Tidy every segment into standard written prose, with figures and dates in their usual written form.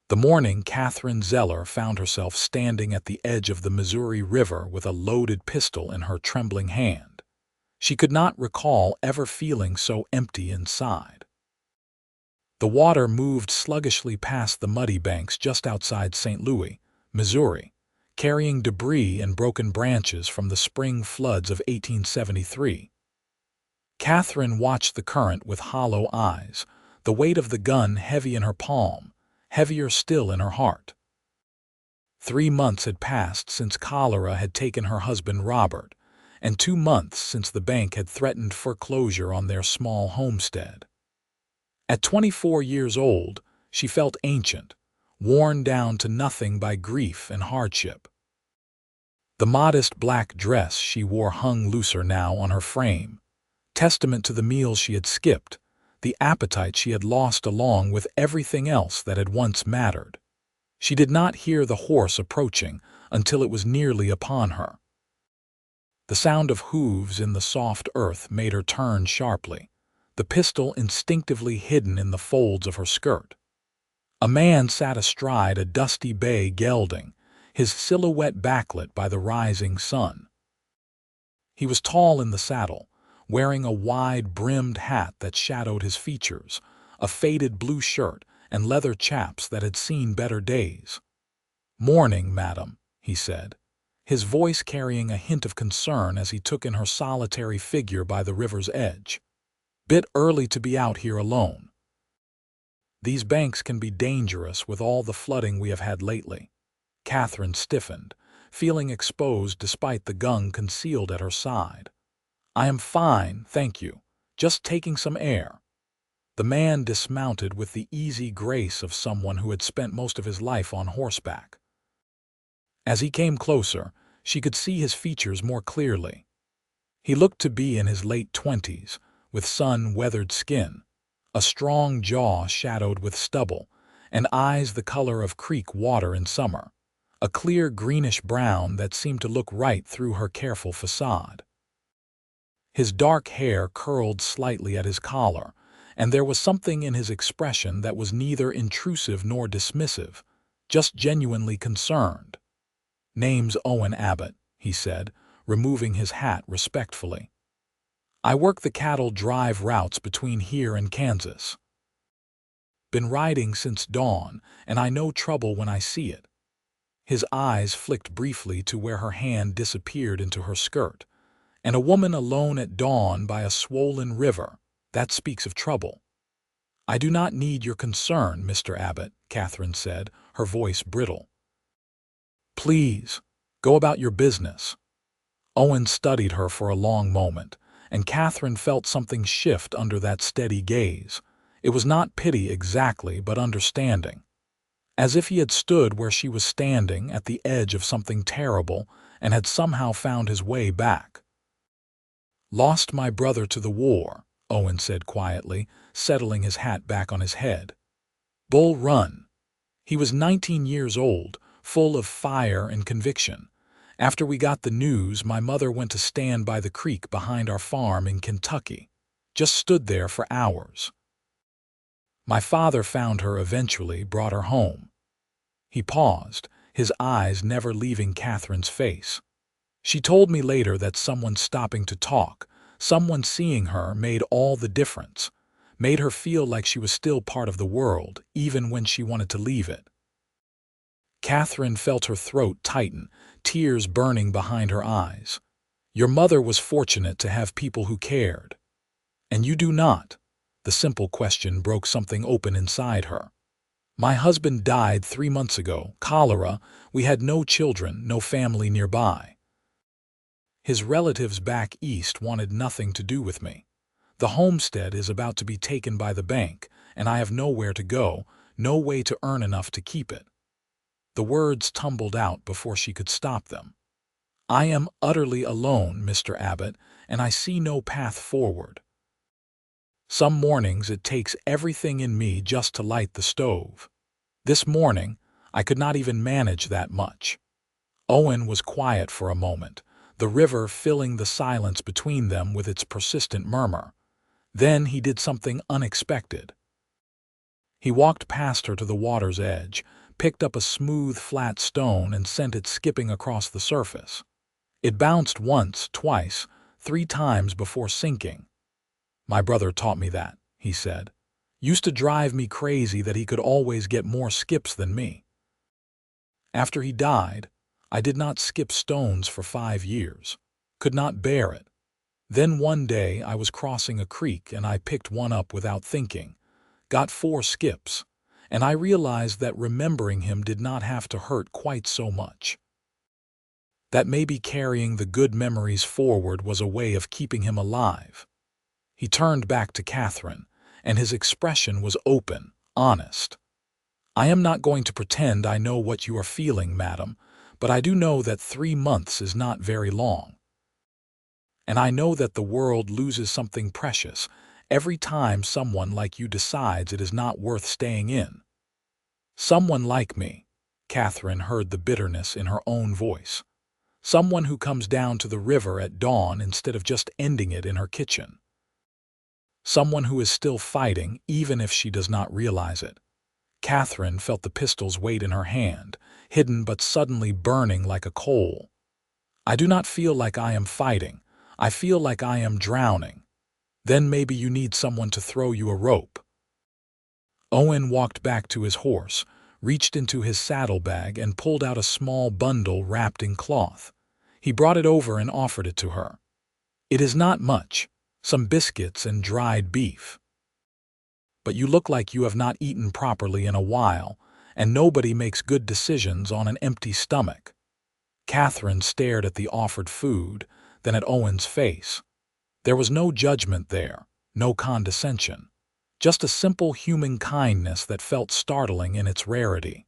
The morning Catherine Zeller found herself standing at the edge of the Missouri River with a loaded pistol in her trembling hand. She could not recall ever feeling so empty inside. The water moved sluggishly past the muddy banks just outside St. Louis, Missouri, carrying debris and broken branches from the spring floods of 1873. Catherine watched the current with hollow eyes, the weight of the gun heavy in her palm, heavier still in her heart. 3 months had passed since cholera had taken her husband Robert, and 2 months since the bank had threatened foreclosure on their small homestead. At 24 years old, she felt ancient, worn down to nothing by grief and hardship. The modest black dress she wore hung looser now on her frame, testament to the meals she had skipped, the appetite she had lost along with everything else that had once mattered. She did not hear the horse approaching until it was nearly upon her. The sound of hooves in the soft earth made her turn sharply, the pistol instinctively hidden in the folds of her skirt. A man sat astride a dusty bay gelding, his silhouette backlit by the rising sun. He was tall in the saddle, wearing a wide-brimmed hat that shadowed his features, a faded blue shirt, and leather chaps that had seen better days. "Morning, madam," he said, his voice carrying a hint of concern as he took in her solitary figure by the river's edge. "Bit early to be out here alone. These banks can be dangerous with all the flooding we have had lately." Catherine stiffened, feeling exposed despite the gun concealed at her side. "I am fine, thank you. Just taking some air." The man dismounted with the easy grace of someone who had spent most of his life on horseback. As he came closer, she could see his features more clearly. He looked to be in his late 20s, with sun-weathered skin, a strong jaw shadowed with stubble, and eyes the color of creek water in summer, a clear greenish-brown that seemed to look right through her careful facade. His dark hair curled slightly at his collar, and there was something in his expression that was neither intrusive nor dismissive, just genuinely concerned. "Name's Owen Abbott," he said, removing his hat respectfully. "I work the cattle drive routes between here and Kansas. Been riding since dawn, and I know trouble when I see it." His eyes flicked briefly to where her hand disappeared into her skirt. "And a woman alone at dawn by a swollen river, that speaks of trouble." "I do not need your concern, Mr. Abbott," Catherine said, her voice brittle. "Please, go about your business." Owen studied her for a long moment, and Catherine felt something shift under that steady gaze. It was not pity exactly, but understanding. As if he had stood where she was standing at the edge of something terrible and had somehow found his way back. "Lost my brother to the war," Owen said quietly, settling his hat back on his head. "Bull Run. He was 19 years old, full of fire and conviction. After we got the news, my mother went to stand by the creek behind our farm in Kentucky. Just stood there for hours. My father found her eventually, brought her home." He paused, his eyes never leaving Catherine's face. "She told me later that someone stopping to talk, someone seeing her, made all the difference, made her feel like she was still part of the world, even when she wanted to leave it." Catherine felt her throat tighten, tears burning behind her eyes. "Your mother was fortunate to have people who cared. And you do not." The simple question broke something open inside her. "My husband died 3 months ago, cholera. We had no children, no family nearby. His relatives back east wanted nothing to do with me. The homestead is about to be taken by the bank, and I have nowhere to go, no way to earn enough to keep it." The words tumbled out before she could stop them. "I am utterly alone, Mr. Abbott, and I see no path forward. Some mornings it takes everything in me just to light the stove. This morning, I could not even manage that much." Owen was quiet for a moment, the river filling the silence between them with its persistent murmur. Then he did something unexpected. He walked past her to the water's edge, picked up a smooth, flat stone and sent it skipping across the surface. It bounced once, twice, 3 times before sinking. "My brother taught me that," he said. "Used to drive me crazy that he could always get more skips than me. After he died, I did not skip stones for 5 years. Could not bear it. Then one day I was crossing a creek and I picked one up without thinking. Got 4 skips, and I realized that remembering him did not have to hurt quite so much. That maybe carrying the good memories forward was a way of keeping him alive." He turned back to Catherine, and his expression was open, honest. "I am not going to pretend I know what you are feeling, madam, but I do know that 3 months is not very long. And I know that the world loses something precious every time someone like you decides it is not worth staying in. Someone like me," Catherine heard the bitterness in her own voice. "Someone who comes down to the river at dawn instead of just ending it in her kitchen. Someone who is still fighting even if she does not realize it." Catherine felt the pistol's weight in her hand, hidden but suddenly burning like a coal. "I do not feel like I am fighting. I feel like I am drowning. Then maybe you need someone to throw you a rope." Owen walked back to his horse, reached into his saddlebag and pulled out a small bundle wrapped in cloth. He brought it over and offered it to her. "It is not much, some biscuits and dried beef. But you look like you have not eaten properly in a while, and nobody makes good decisions on an empty stomach." Catherine stared at the offered food, then at Owen's face. There was no judgment there, no condescension, just a simple human kindness that felt startling in its rarity.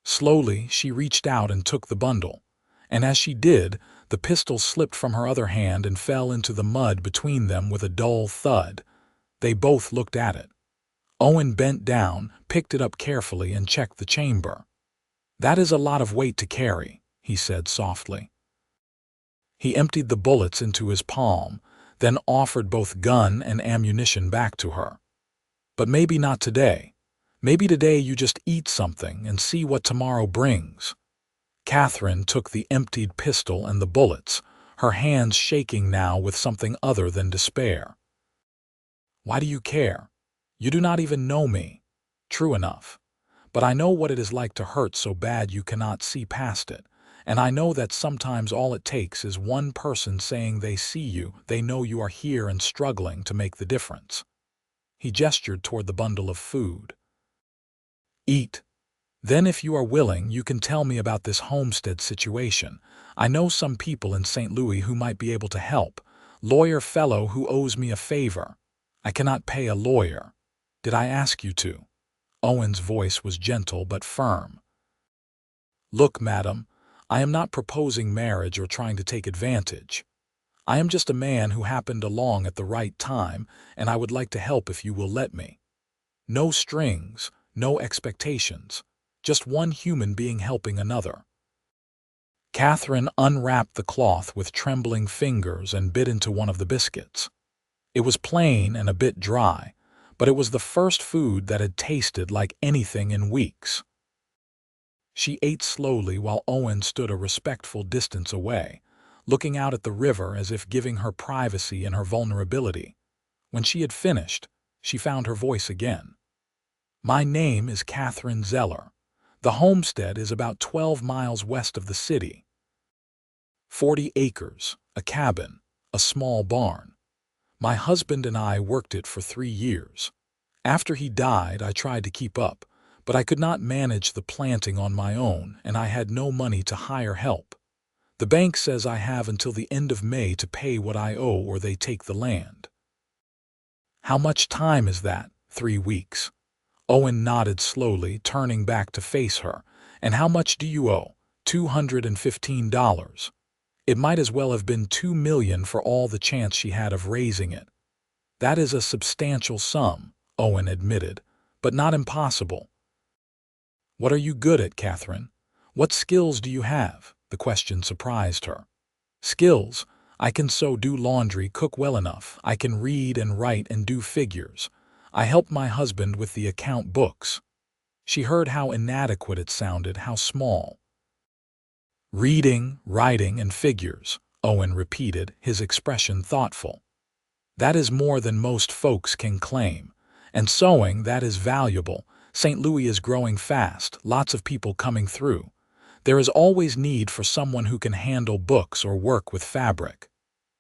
Slowly, she reached out and took the bundle, and as she did, the pistol slipped from her other hand and fell into the mud between them with a dull thud. They both looked at it. Owen bent down, picked it up carefully, and checked the chamber. "That is a lot of weight to carry," he said softly. He emptied the bullets into his palm, then offered both gun and ammunition back to her. "But maybe not today. Maybe today you just eat something and see what tomorrow brings." Catherine took the emptied pistol and the bullets, her hands shaking now with something other than despair. "Why do you care? You do not even know me." "True enough. But I know what it is like to hurt so bad you cannot see past it. And I know that sometimes all it takes is one person saying they see you, they know you are here and struggling to make the difference." He gestured toward the bundle of food. "Eat. Then if you are willing, you can tell me about this homestead situation. I know some people in St. Louis who might be able to help. Lawyer fellow who owes me a favor. I cannot pay a lawyer. Did I ask you to?" Owen's voice was gentle but firm. "Look, madam, I am not proposing marriage or trying to take advantage. I am just a man who happened along at the right time, and I would like to help if you will let me. No strings, no expectations, just one human being helping another." Catherine unwrapped the cloth with trembling fingers and bit into one of the biscuits. It was plain and a bit dry, but it was the first food that had tasted like anything in weeks. She ate slowly while Owen stood a respectful distance away, looking out at the river as if giving her privacy and her vulnerability. When she had finished, she found her voice again. "My name is Catherine Zeller. The homestead is about 12 miles west of the city. 40 acres, a cabin, a small barn. My husband and I worked it for 3 years. After he died, I tried to keep up, but I could not manage the planting on my own, and I had no money to hire help. The bank says I have until the end of May to pay what I owe or they take the land." "How much time is that?" 3 weeks. Owen nodded slowly, turning back to face her. "And how much do you owe?" $215. It might as well have been $2 million for all the chance she had of raising it. "That is a substantial sum," Owen admitted, "but not impossible." "What are you good at, Catherine? What skills do you have?" The question surprised her. "Skills? I can sew, do laundry, cook well enough. I can read and write and do figures. I helped my husband with the account books." She heard how inadequate it sounded, how small. "Reading, writing, and figures," Owen repeated, his expression thoughtful. "That is more than most folks can claim. And sewing, that is valuable. St. Louis is growing fast, lots of people coming through. There is always need for someone who can handle books or work with fabric."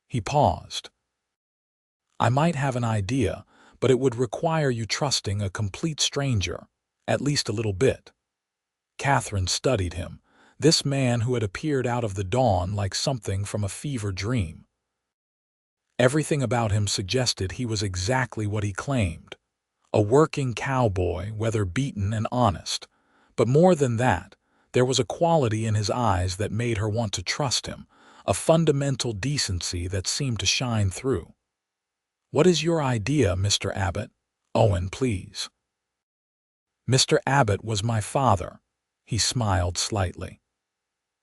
He paused. "I might have an idea, but it would require you trusting a complete stranger, at least a little bit." Catherine studied him, this man who had appeared out of the dawn like something from a fever dream. Everything about him suggested he was exactly what he claimed, a working cowboy, weather-beaten and honest. But more than that, there was a quality in his eyes that made her want to trust him, a fundamental decency that seemed to shine through. "What is your idea, Mr. Abbott?" "Owen, please." "Mr. Abbott was my father." He smiled slightly.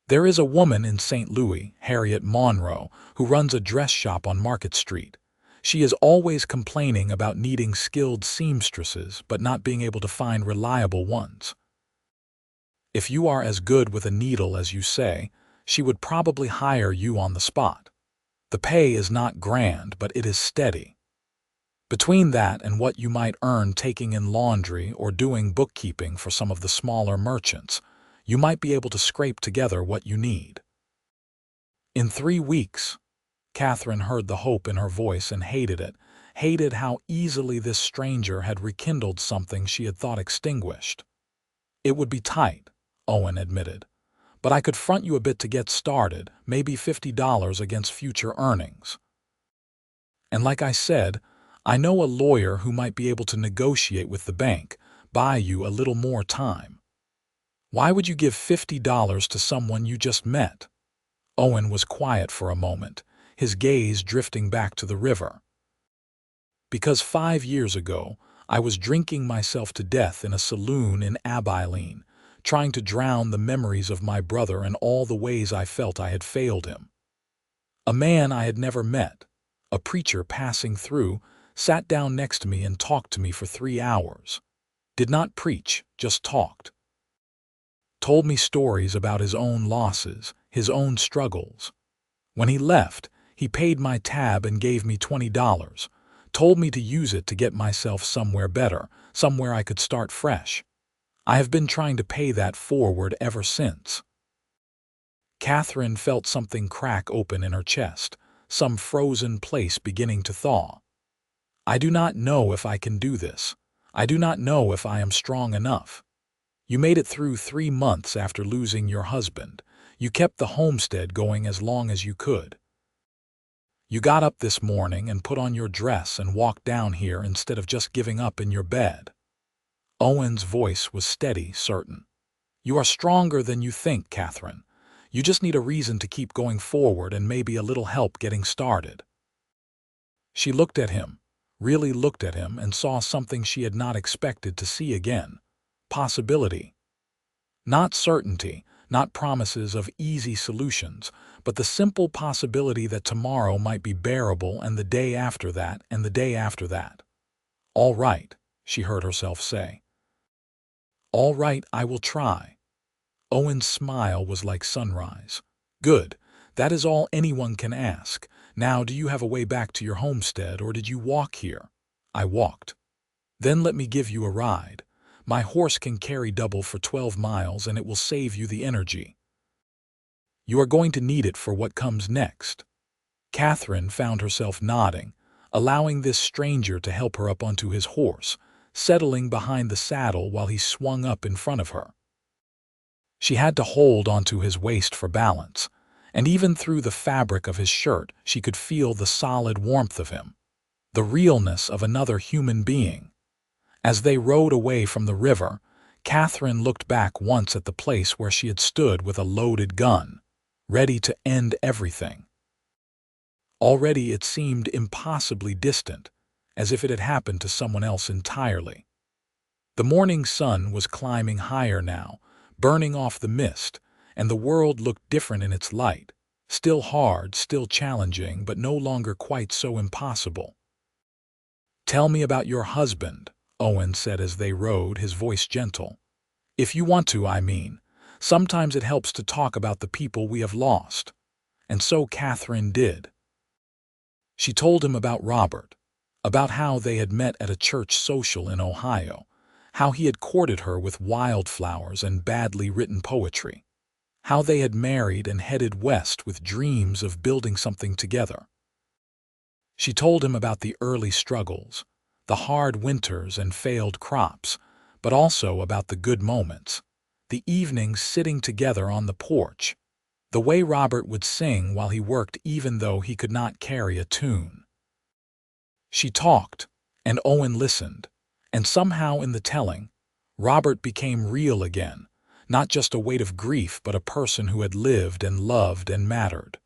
"There is a woman in St. Louis, Harriet Monroe, who runs a dress shop on Market Street. She is always complaining about needing skilled seamstresses but not being able to find reliable ones. If you are as good with a needle as you say, she would probably hire you on the spot. The pay is not grand, but it is steady. Between that and what you might earn taking in laundry or doing bookkeeping for some of the smaller merchants, you might be able to scrape together what you need." "In 3 weeks." Catherine heard the hope in her voice and hated it, hated how easily this stranger had rekindled something she had thought extinguished. "It would be tight," Owen admitted, "but I could front you a bit to get started, maybe $50 against future earnings. And like I said, I know a lawyer who might be able to negotiate with the bank, buy you a little more time." "Why would you give $50 to someone you just met?" Owen was quiet for a moment, his gaze drifting back to the river. "Because 5 years ago, I was drinking myself to death in a saloon in Abilene, trying to drown the memories of my brother and all the ways I felt I had failed him. A man I had never met, a preacher passing through, sat down next to me and talked to me for 3 hours. Did not preach, just talked. Told me stories about his own losses, his own struggles. When he left, he paid my tab and gave me $20, told me to use it to get myself somewhere better, somewhere I could start fresh. I have been trying to pay that forward ever since." Catherine felt something crack open in her chest, some frozen place beginning to thaw. "I do not know if I can do this. I do not know if I am strong enough. You made it through 3 months after losing your husband. You kept the homestead going as long as you could. You got up this morning and put on your dress and walked down here instead of just giving up in your bed." Owen's voice was steady, certain. "You are stronger than you think, Catherine. You just need a reason to keep going forward and maybe a little help getting started." She looked at him, really looked at him, and saw something she had not expected to see again. Possibility. Not certainty, not promises of easy solutions, but the simple possibility that tomorrow might be bearable and the day after that and the day after that. "All right," she heard herself say. "All right, I will try." Owen's smile was like sunrise. "Good. That is all anyone can ask. Now, do you have a way back to your homestead, or did you walk here?" "I walked." "Then let me give you a ride. My horse can carry double for 12 miles, and it will save you the energy. You are going to need it for what comes next." Catherine found herself nodding, allowing this stranger to help her up onto his horse, settling behind the saddle while he swung up in front of her. She had to hold onto his waist for balance, and even through the fabric of his shirt she could feel the solid warmth of him, the realness of another human being. As they rode away from the river, Catherine looked back once at the place where she had stood with a loaded gun, ready to end everything. Already it seemed impossibly distant, as if it had happened to someone else entirely. The morning sun was climbing higher now, burning off the mist, and the world looked different in its light, still hard, still challenging, but no longer quite so impossible. "Tell me about your husband," Owen said as they rode, his voice gentle. "If you want to, I mean. Sometimes it helps to talk about the people we have lost." And so Catherine did. She told him about Robert, about how they had met at a church social in Ohio, how he had courted her with wildflowers and badly written poetry, how they had married and headed west with dreams of building something together. She told him about the early struggles, the hard winters and failed crops, but also about the good moments, the evenings sitting together on the porch, the way Robert would sing while he worked even though he could not carry a tune. She talked, and Owen listened, and somehow in the telling, Robert became real again, not just a weight of grief but a person who had lived and loved and mattered.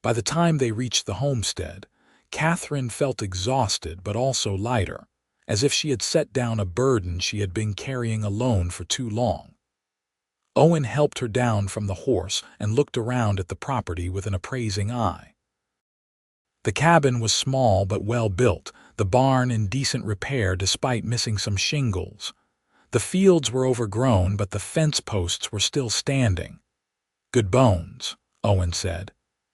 By the time they reached the homestead, Catherine felt exhausted but also lighter, as if she had set down a burden she had been carrying alone for too long. Owen helped her down from the horse and looked around at the property with an appraising eye. The cabin was small but well built, the barn in decent repair despite missing some shingles. The fields were overgrown but the fence posts were still standing. "Good bones," Owen said.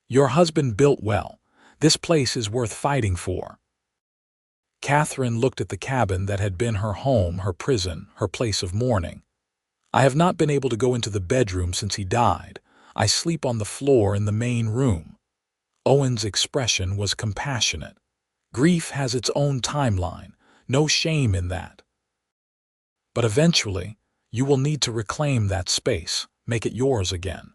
"Your husband built well. This place is worth fighting for." Catherine looked at the cabin that had been her home, her prison, her place of mourning. "I have not been able to go into the bedroom since he died. I sleep on the floor in the main room." Owen's expression was compassionate. Grief has its own timeline, no shame in that. "But eventually, you will need to reclaim that space, make it yours again.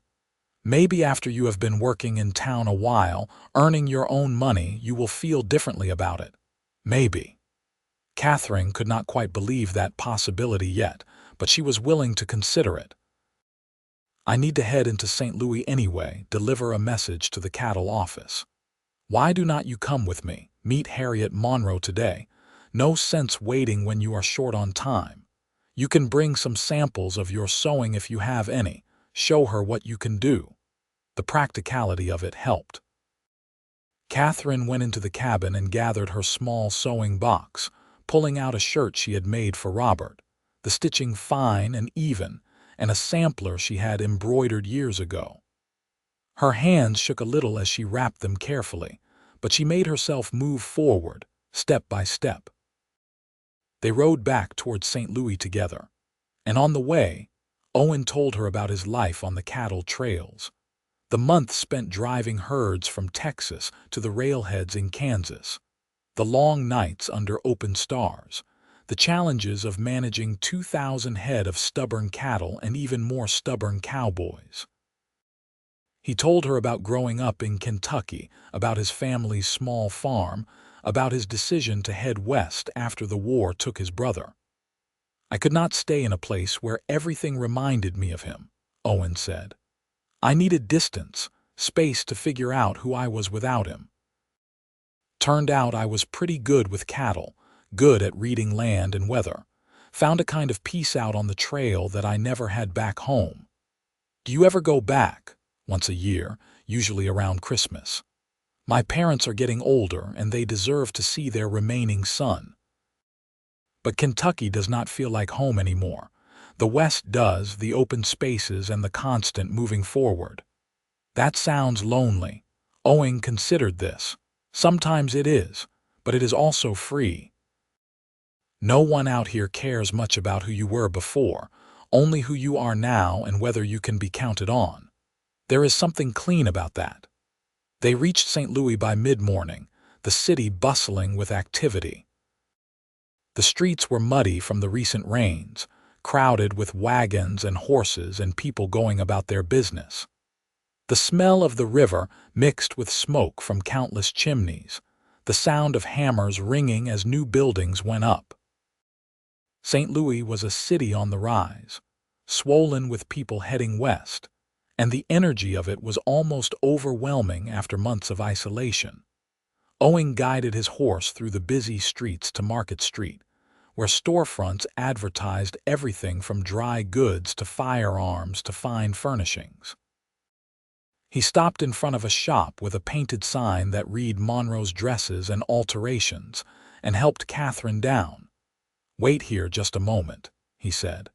Maybe after you have been working in town a while, earning your own money, you will feel differently about it. Maybe." Catherine could not quite believe that possibility yet, but she was willing to consider it. "I need to head into St. Louis anyway, deliver a message to the cattle office. Why do not you come with me, meet Harriet Monroe today? No sense waiting when you are short on time. You can bring some samples of your sewing if you have any, show her what you can do." The practicality of it helped. Catherine went into the cabin and gathered her small sewing box, pulling out a shirt she had made for Robert, the stitching fine and even, and a sampler she had embroidered years ago. Her hands shook a little as she wrapped them carefully, but she made herself move forward, step by step. They rode back towards St. Louis together, and on the way, Owen told her about his life on the cattle trails, the months spent driving herds from Texas to the railheads in Kansas, the long nights under open stars, the challenges of managing 2,000 head of stubborn cattle and even more stubborn cowboys. He told her about growing up in Kentucky, about his family's small farm, about his decision to head west after the war took his brother. "I could not stay in a place where everything reminded me of him," Owen said. "I needed distance, space to figure out who I was without him. Turned out I was pretty good with cattle, good at reading land and weather. Found a kind of peace out on the trail that I never had back home. Do you ever go back? Once a year, usually around Christmas. My parents are getting older and they deserve to see their remaining son. But Kentucky does not feel like home anymore. The West does, the open spaces and the constant moving forward. That sounds lonely." Owen considered this. "Sometimes it is, but it is also free. No one out here cares much about who you were before, only who you are now and whether you can be counted on. There is something clean about that." They reached St. Louis by mid-morning, the city bustling with activity. The streets were muddy from the recent rains, crowded with wagons and horses and people going about their business. The smell of the river mixed with smoke from countless chimneys, the sound of hammers ringing as new buildings went up. St. Louis was a city on the rise, swollen with people heading west, and the energy of it was almost overwhelming after months of isolation. Owen guided his horse through the busy streets to Market Street, where storefronts advertised everything from dry goods to firearms to fine furnishings. He stopped in front of a shop with a painted sign that read Monroe's Dresses and Alterations, and helped Catherine down. "Wait here just a moment," he said.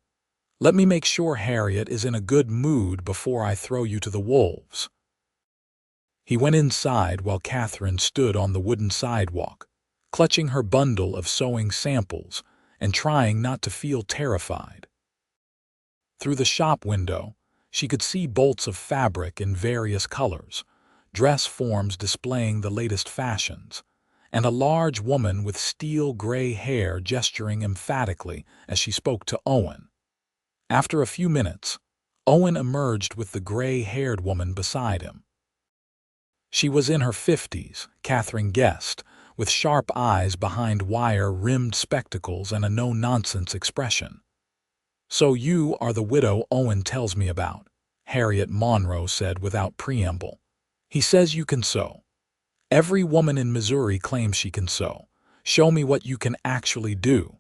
"Let me make sure Harriet is in a good mood before I throw you to the wolves." He went inside while Catherine stood on the wooden sidewalk, clutching her bundle of sewing samples and trying not to feel terrified. Through the shop window, she could see bolts of fabric in various colors, dress forms displaying the latest fashions, and a large woman with steel gray hair gesturing emphatically as she spoke to Owen. After a few minutes, Owen emerged with the gray-haired woman beside him. She was in her 50s, Catherine guessed, with sharp eyes behind wire-rimmed spectacles and a no-nonsense expression. "So you are the widow Owen tells me about," Harriet Monroe said without preamble. "He says you can sew. Every woman in Missouri claims she can sew. Show me what you can actually do."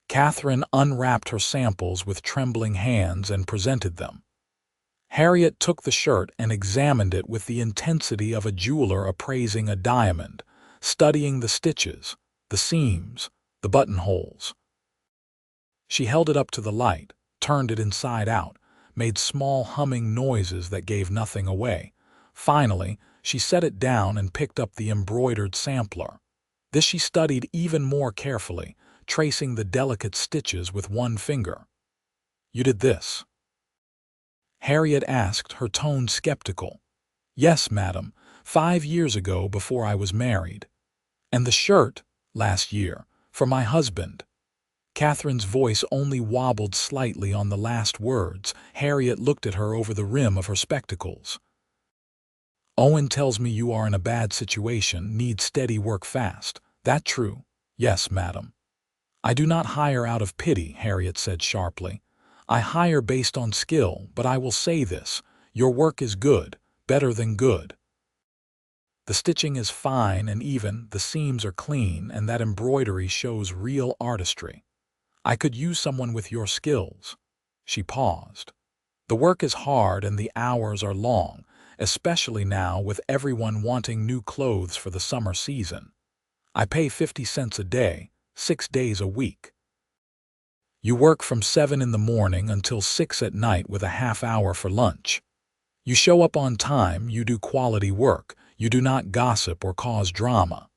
Catherine unwrapped her samples with trembling hands and presented them. Harriet took the shirt and examined it with the intensity of a jeweler appraising a diamond, studying the stitches, the seams, the buttonholes. She held it up to the light, turned it inside out, made small humming noises that gave nothing away. Finally, she set it down and picked up the embroidered sampler. This she studied even more carefully, tracing the delicate stitches with one finger. "You did this?" Harriet asked, her tone skeptical. "Yes, madam, 5 years ago before I was married. And the shirt, last year, for my husband." Catherine's voice only wobbled slightly on the last words. Harriet looked at her over the rim of her spectacles. "Owen tells me you are in a bad situation, need steady work fast. That true?" "Yes, madam." "I do not hire out of pity," Harriet said sharply. "I hire based on skill, but I will say this, your work is good, better than good. The stitching is fine and even, the seams are clean, and that embroidery shows real artistry. I could use someone with your skills." She paused. "The work is hard and the hours are long, especially now with everyone wanting new clothes for the summer season. I pay 50 cents a day, 6 days a week. You work from 7 in the morning until 6 at night with a half-hour for lunch. You show up on time, you do quality work, you do not gossip or cause drama.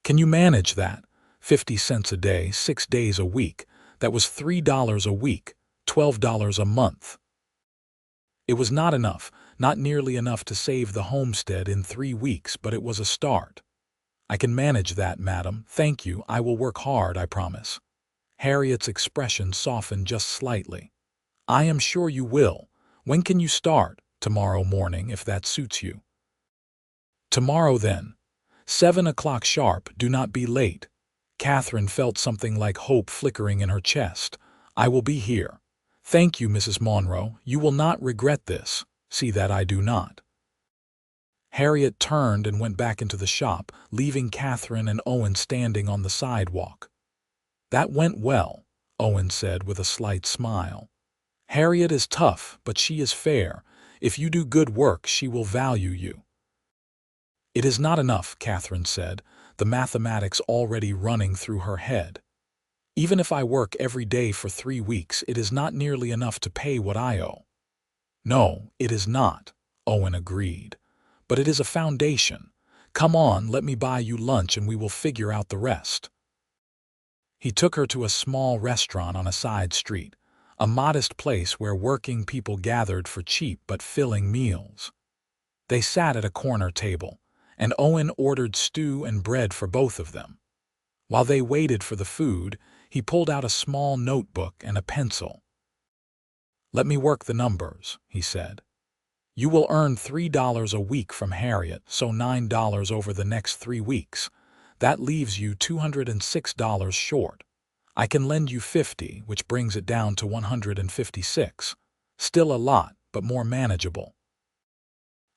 Can you manage that? 50 cents a day, 6 days a week. That was $3 a week, $12 a month." It was not enough, not nearly enough to save the homestead in 3 weeks, but it was a start. "I can manage that, madam. Thank you. I will work hard, I promise." Harriet's expression softened just slightly. "I am sure you will. When can you start?" "Tomorrow morning, if that suits you." "Tomorrow, then. 7 o'clock sharp. Do not be late." Catherine felt something like hope flickering in her chest. "I will be here." "Thank you, Mrs. Monroe. You will not regret this. See that I do not." Harriet turned and went back into the shop, leaving Catherine and Owen standing on the sidewalk. "That went well," Owen said with a slight smile. "Harriet is tough, but she is fair. If you do good work, she will value you." "It is not enough," Catherine said, the mathematics already running through her head. "Even if I work every day for 3 weeks, it is not nearly enough to pay what I owe." "No, it is not," Owen agreed. "But it is a foundation. Come on, let me buy you lunch and we will figure out the rest." He took her to a small restaurant on a side street, a modest place where working people gathered for cheap but filling meals. They sat at a corner table, and Owen ordered stew and bread for both of them. While they waited for the food, he pulled out a small notebook and a pencil. "Let me work the numbers," he said. "You will earn $3 a week from Harriet, so $9 over the next 3 weeks. That leaves you $206 short. I can lend you 50, which brings it down to 156. Still a lot, but more manageable."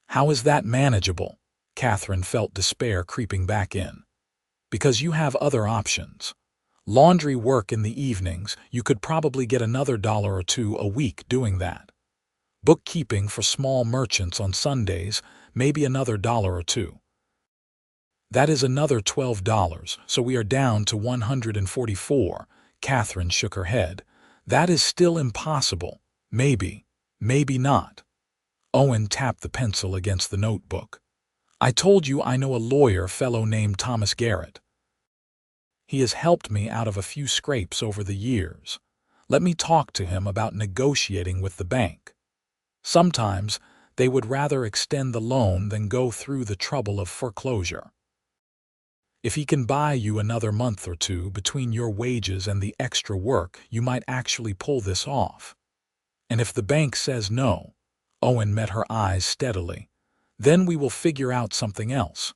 "How is that manageable?" Catherine felt despair creeping back in. "Because you have other options. Laundry work in the evenings, you could probably get another $1 or $2 a week doing that. Bookkeeping for small merchants on Sundays, maybe another $1 or $2. That is another $12, so we are down to $144. Catherine shook her head. That is still impossible. Maybe, maybe not. Owen tapped the pencil against the notebook. I told you I know a lawyer fellow named Thomas Garrett. He has helped me out of a few scrapes over the years. Let me talk to him about negotiating with the bank. Sometimes they would rather extend the loan than go through the trouble of foreclosure. If he can buy you another month or two between your wages and the extra work, you might actually pull this off. And if the bank says no, Owen met her eyes steadily, then we will figure out something else.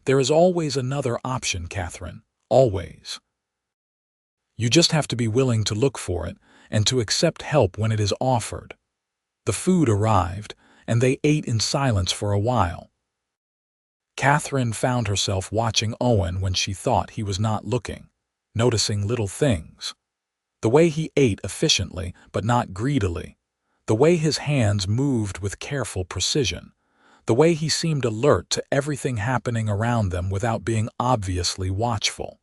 There is always another option, Catherine, always. You just have to be willing to look for it and to accept help when it is offered. The food arrived, and they ate in silence for a while. Catherine found herself watching Owen when she thought he was not looking, noticing little things. The way he ate efficiently but not greedily, the way his hands moved with careful precision, the way he seemed alert to everything happening around them without being obviously watchful.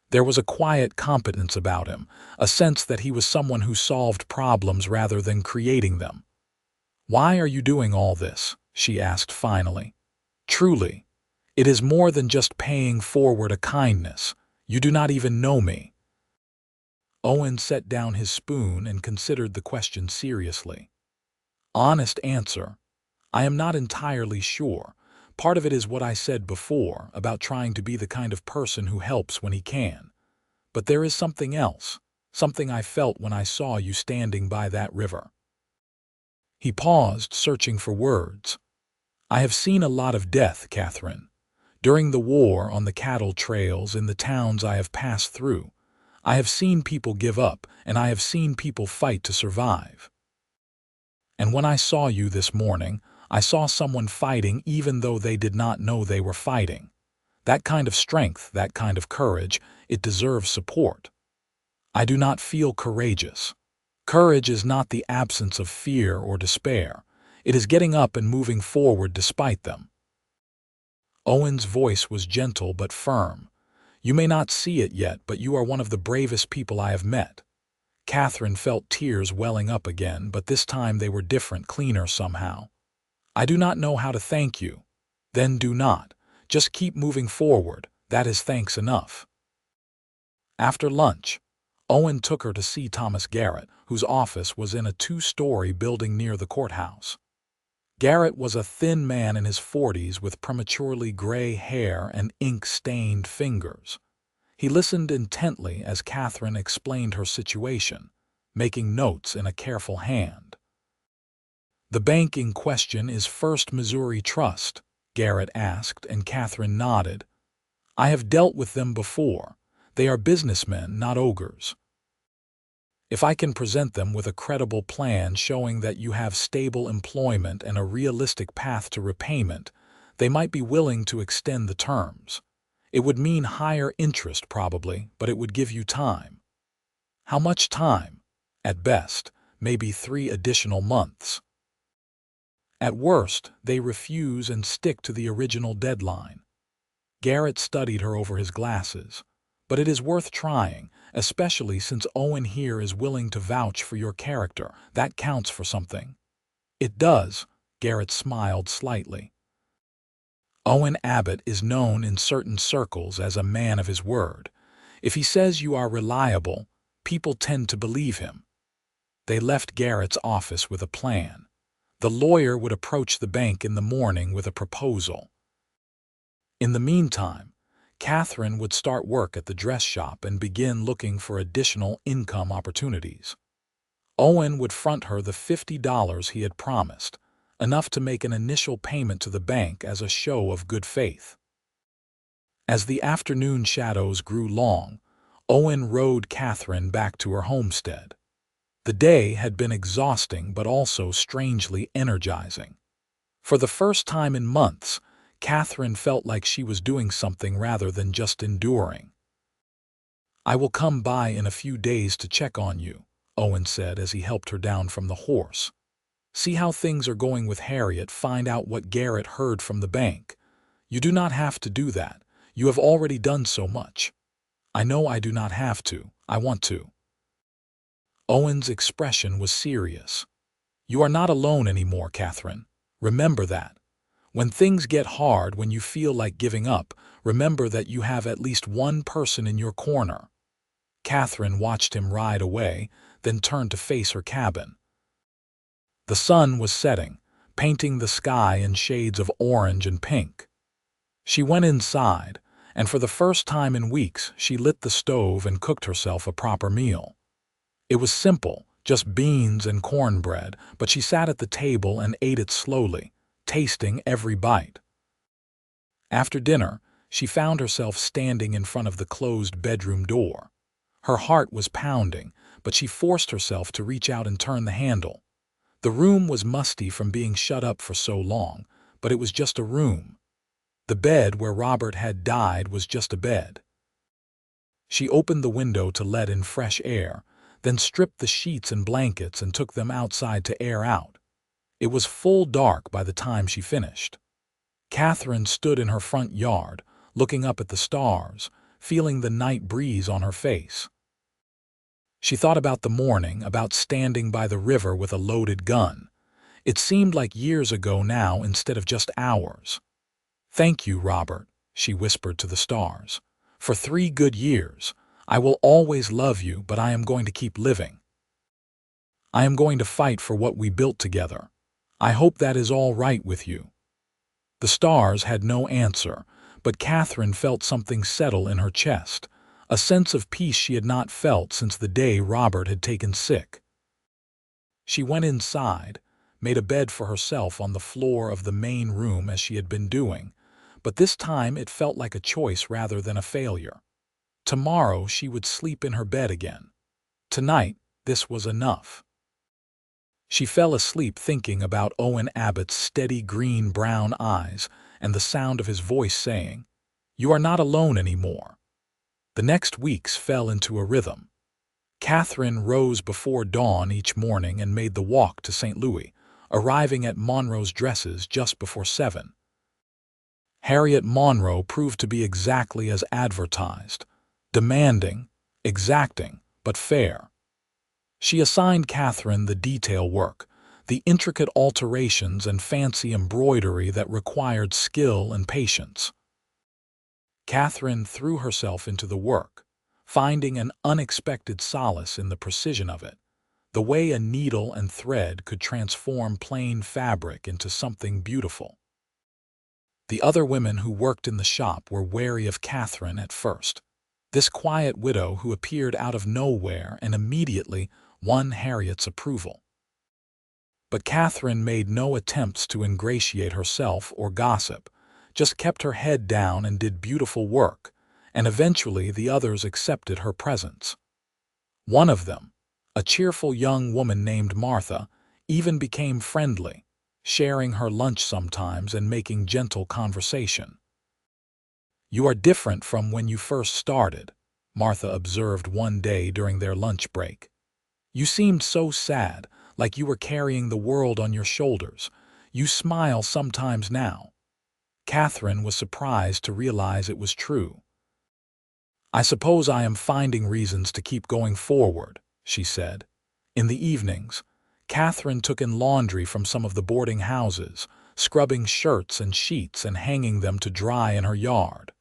There was a quiet competence about him, a sense that he was someone who solved problems rather than creating them. "Why are you doing all this?" she asked finally. "Truly, it is more than just paying forward a kindness. You do not even know me." Owen set down his spoon and considered the question seriously. "Honest answer, I am not entirely sure. Part of it is what I said before about trying to be the kind of person who helps when he can. But there is something else, something I felt when I saw you standing by that river." He paused, searching for words. "I have seen a lot of death, Catherine. During the war, on the cattle trails, in the towns I have passed through, I have seen people give up, and I have seen people fight to survive. And when I saw you this morning, I saw someone fighting even though they did not know they were fighting. That kind of strength, that kind of courage, it deserves support. I do not feel courageous. Courage is not the absence of fear or despair. It is getting up and moving forward despite them." Owen's voice was gentle but firm. "You may not see it yet, but you are one of the bravest people I have met." Catherine felt tears welling up again, but this time they were different, cleaner somehow. "I do not know how to thank you." "Then do not. Just keep moving forward. That is thanks enough." After lunch, Owen took her to see Thomas Garrett, whose office was in a 2-story building near the courthouse. Garrett was a thin man in his 40s with prematurely gray hair and ink-stained fingers. He listened intently as Catherine explained her situation, making notes in a careful hand. "The bank in question is First Missouri Trust?" Garrett asked, and Catherine nodded. "I have dealt with them before. They are businessmen, not ogres. If I can present them with a credible plan showing that you have stable employment and a realistic path to repayment, they might be willing to extend the terms. It would mean higher interest probably, but it would give you time." "How much time?" "At best, maybe 3 additional months. At worst, they refuse and stick to the original deadline." Garrett studied her over his glasses. "But it is worth trying, especially since Owen here is willing to vouch for your character. That counts for something." "It does," Garrett smiled slightly. "Owen Abbott is known in certain circles as a man of his word. If he says you are reliable, people tend to believe him." They left Garrett's office with a plan. The lawyer would approach the bank in the morning with a proposal. In the meantime, Catherine would start work at the dress shop and begin looking for additional income opportunities. Owen would front her the $50 he had promised, enough to make an initial payment to the bank as a show of good faith. As the afternoon shadows grew long, Owen rode Catherine back to her homestead. The day had been exhausting but also strangely energizing. For the first time in months, Catherine felt like she was doing something rather than just enduring. "I will come by in a few days to check on you," Owen said as he helped her down from the horse. "See how things are going with Harriet, find out what Garrett heard from the bank. You do not have to do that. You have already done so much. I know I do not have to. I want to. Owen's expression was serious. You are not alone anymore, Catherine. Remember that. When things get hard, when you feel like giving up, remember that you have at least one person in your corner. Catherine watched him ride away, then turned to face her cabin. The sun was setting, painting the sky in shades of orange and pink. She went inside, and for the first time in weeks, she lit the stove and cooked herself a proper meal. It was simple, just beans and cornbread, but she sat at the table and ate it slowly, tasting every bite. After dinner, she found herself standing in front of the closed bedroom door. Her heart was pounding, but she forced herself to reach out and turn the handle. The room was musty from being shut up for so long, but it was just a room. The bed where Robert had died was just a bed. She opened the window to let in fresh air, then stripped the sheets and blankets and took them outside to air out. It was full dark by the time she finished. Catherine stood in her front yard, looking up at the stars, feeling the night breeze on her face. She thought about the morning, about standing by the river with a loaded gun. It seemed like years ago now instead of just hours. "Thank you, Robert," she whispered to the stars. "For 3 good years. I will always love you, but I am going to keep living. I am going to fight for what we built together. I hope that is all right with you." The stars had no answer, but Catherine felt something settle in her chest, a sense of peace she had not felt since the day Robert had taken sick. She went inside, made a bed for herself on the floor of the main room as she had been doing, but this time it felt like a choice rather than a failure. Tomorrow she would sleep in her bed again. Tonight, this was enough. She fell asleep thinking about Owen Abbott's steady green-brown eyes and the sound of his voice saying, "You are not alone anymore." The next weeks fell into a rhythm. Catherine rose before dawn each morning and made the walk to St. Louis, arriving at Monroe's Dresses just before 7. Harriet Monroe proved to be exactly as advertised, demanding, exacting, but fair. She assigned Catherine the detail work, the intricate alterations and fancy embroidery that required skill and patience. Catherine threw herself into the work, finding an unexpected solace in the precision of it, the way a needle and thread could transform plain fabric into something beautiful. The other women who worked in the shop were wary of Catherine at first. This quiet widow who appeared out of nowhere and immediately won Harriet's approval. But Catherine made no attempts to ingratiate herself or gossip, just kept her head down and did beautiful work, and eventually the others accepted her presence. One of them, a cheerful young woman named Martha, even became friendly, sharing her lunch sometimes and making gentle conversation. "You are different from when you first started," Martha observed one day during their lunch break. "You seemed so sad, like you were carrying the world on your shoulders. You smile sometimes now." Catherine was surprised to realize it was true. "I suppose I am finding reasons to keep going forward," she said. In the evenings, Catherine took in laundry from some of the boarding houses, scrubbing shirts and sheets and hanging them to dry in her yard.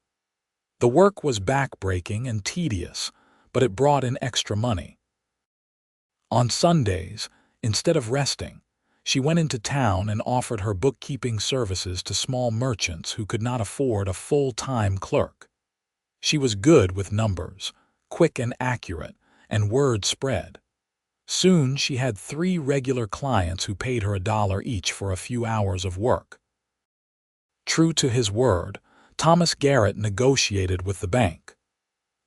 The work was back-breaking and tedious, but it brought in extra money. On Sundays, instead of resting, she went into town and offered her bookkeeping services to small merchants who could not afford a full-time clerk. She was good with numbers, quick and accurate, and word spread. Soon she had 3 regular clients who paid her $1 each for a few hours of work. True to his word, Thomas Garrett negotiated with the bank.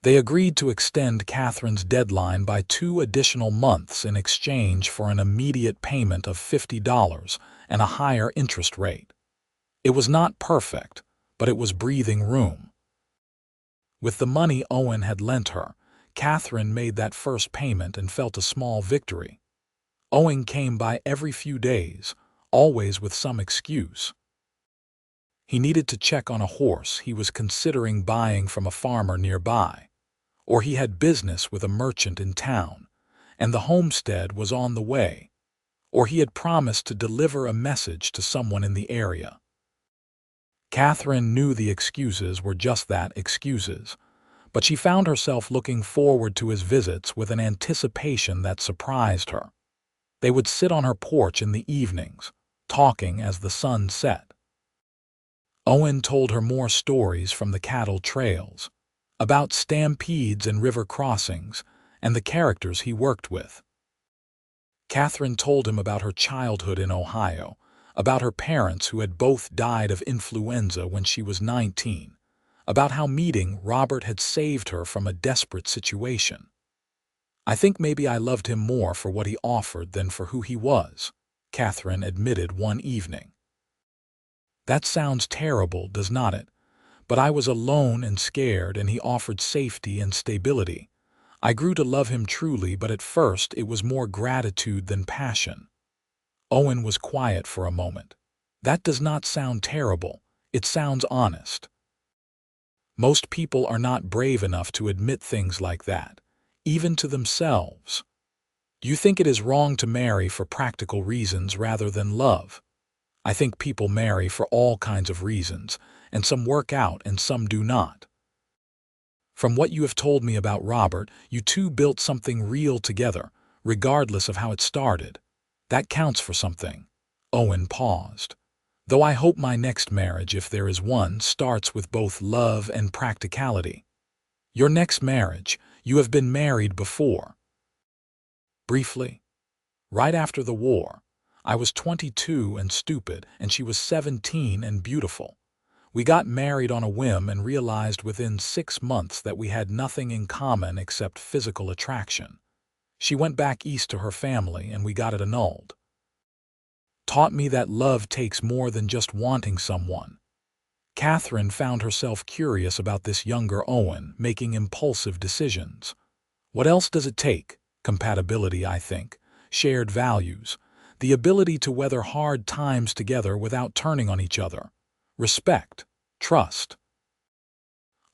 They agreed to extend Catherine's deadline by 2 additional months in exchange for an immediate payment of $50 and a higher interest rate. It was not perfect, but it was breathing room. With the money Owen had lent her, Catherine made that first payment and felt a small victory. Owen came by every few days, always with some excuse. He needed to check on a horse he was considering buying from a farmer nearby, or he had business with a merchant in town, and the homestead was on the way, or he had promised to deliver a message to someone in the area. Catherine knew the excuses were just that, excuses, but she found herself looking forward to his visits with an anticipation that surprised her. They would sit on her porch in the evenings, talking as the sun set. Owen told her more stories from the cattle trails, about stampedes and river crossings, and the characters he worked with. Catherine told him about her childhood in Ohio, about her parents who had both died of influenza when she was 19, about how meeting Robert had saved her from a desperate situation. "I think maybe I loved him more for what he offered than for who he was," Catherine admitted one evening. "That sounds terrible, does not it? But I was alone and scared, and he offered safety and stability. I grew to love him truly, but at first it was more gratitude than passion." Owen was quiet for a moment. "That does not sound terrible. It sounds honest." Most people are not brave enough to admit things like that, even to themselves. "Do you think it is wrong to marry for practical reasons rather than love?" "I think people marry for all kinds of reasons, and some work out and some do not. From what you have told me about Robert, you two built something real together, regardless of how it started. That counts for something." Owen paused. "Though I hope my next marriage, if there is one, starts with both love and practicality." "Your next marriage? You have been married before." "Briefly. Right after the war. I was 22 and stupid, and she was 17 and beautiful. We got married on a whim and realized within 6 months that we had nothing in common except physical attraction. She went back east to her family, and we got it annulled. Taught me that love takes more than just wanting someone." Catherine found herself curious about this younger Owen making impulsive decisions. "What else does it take?" "Compatibility, I think. Shared values. The ability to weather hard times together without turning on each other. Respect. Trust."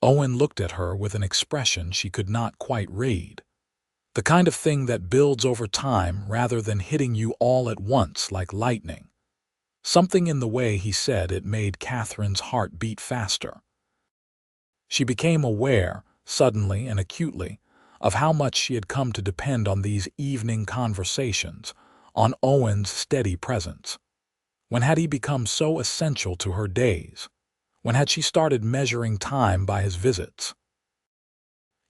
Owen looked at her with an expression she could not quite read. "The kind of thing that builds over time rather than hitting you all at once like lightning." Something in the way he said it made Catherine's heart beat faster. She became aware, suddenly and acutely, of how much she had come to depend on these evening conversations, on Owen's steady presence. When had he become so essential to her days? When had she started measuring time by his visits?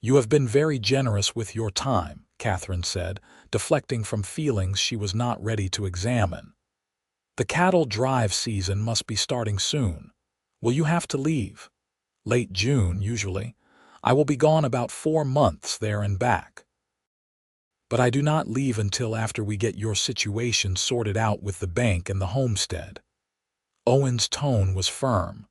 "You have been very generous with your time," Catherine said, deflecting from feelings she was not ready to examine. "The cattle drive season must be starting soon. Will you have to leave?" "Late June, usually. I will be gone about 4 months there and back." "But I do not leave until after we get your situation sorted out with the bank and the homestead." Owen's tone was firm.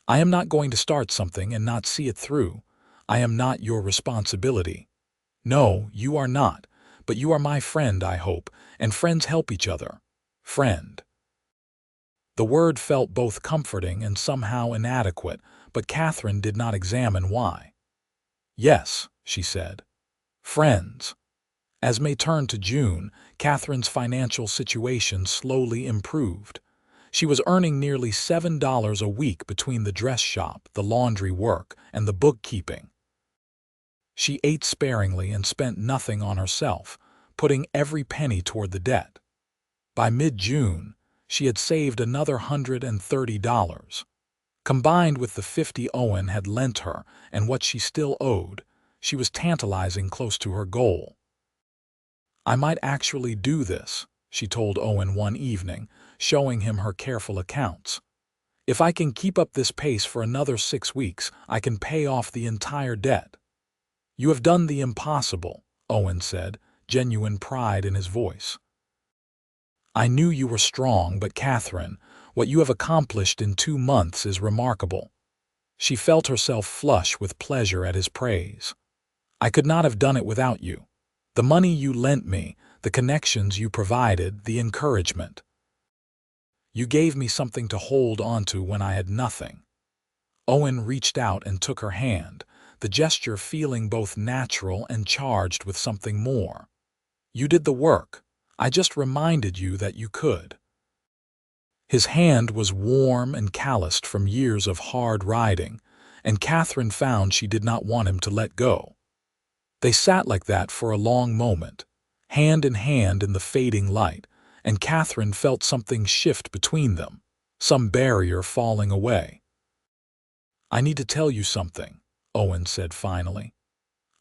"I am not going to start something and not see it through. I am not your responsibility." "No, you are not, but you are my friend, I hope, and friends help each other." "Friend." The word felt both comforting and somehow inadequate, but Catherine did not examine why. "Yes," she said. "Friends." As May turned to June, Catherine's financial situation slowly improved. She was earning nearly $7 a week between the dress shop, the laundry work, and the bookkeeping. She ate sparingly and spent nothing on herself, putting every penny toward the debt. By mid-June, she had saved another $130. Combined with the $50 Owen had lent her and what she still owed, she was tantalizing close to her goal. "I might actually do this," she told Owen one evening, showing him her careful accounts. "If I can keep up this pace for another 6 weeks, I can pay off the entire debt." "You have done the impossible," Owen said, genuine pride in his voice. "I knew you were strong, but Catherine, what you have accomplished in 2 months is remarkable." She felt herself flush with pleasure at his praise. "I could not have done it without you. The money you lent me, the connections you provided, the encouragement." You gave me something to hold onto when I had nothing." Owen reached out and took her hand, the gesture feeling both natural and charged with something more. "You did the work. I just reminded you that you could." His hand was warm and calloused from years of hard riding, and Catherine found she did not want him to let go. They sat like that for a long moment, hand in hand in the fading light, and Catherine felt something shift between them, some barrier falling away. "I need to tell you something," Owen said finally.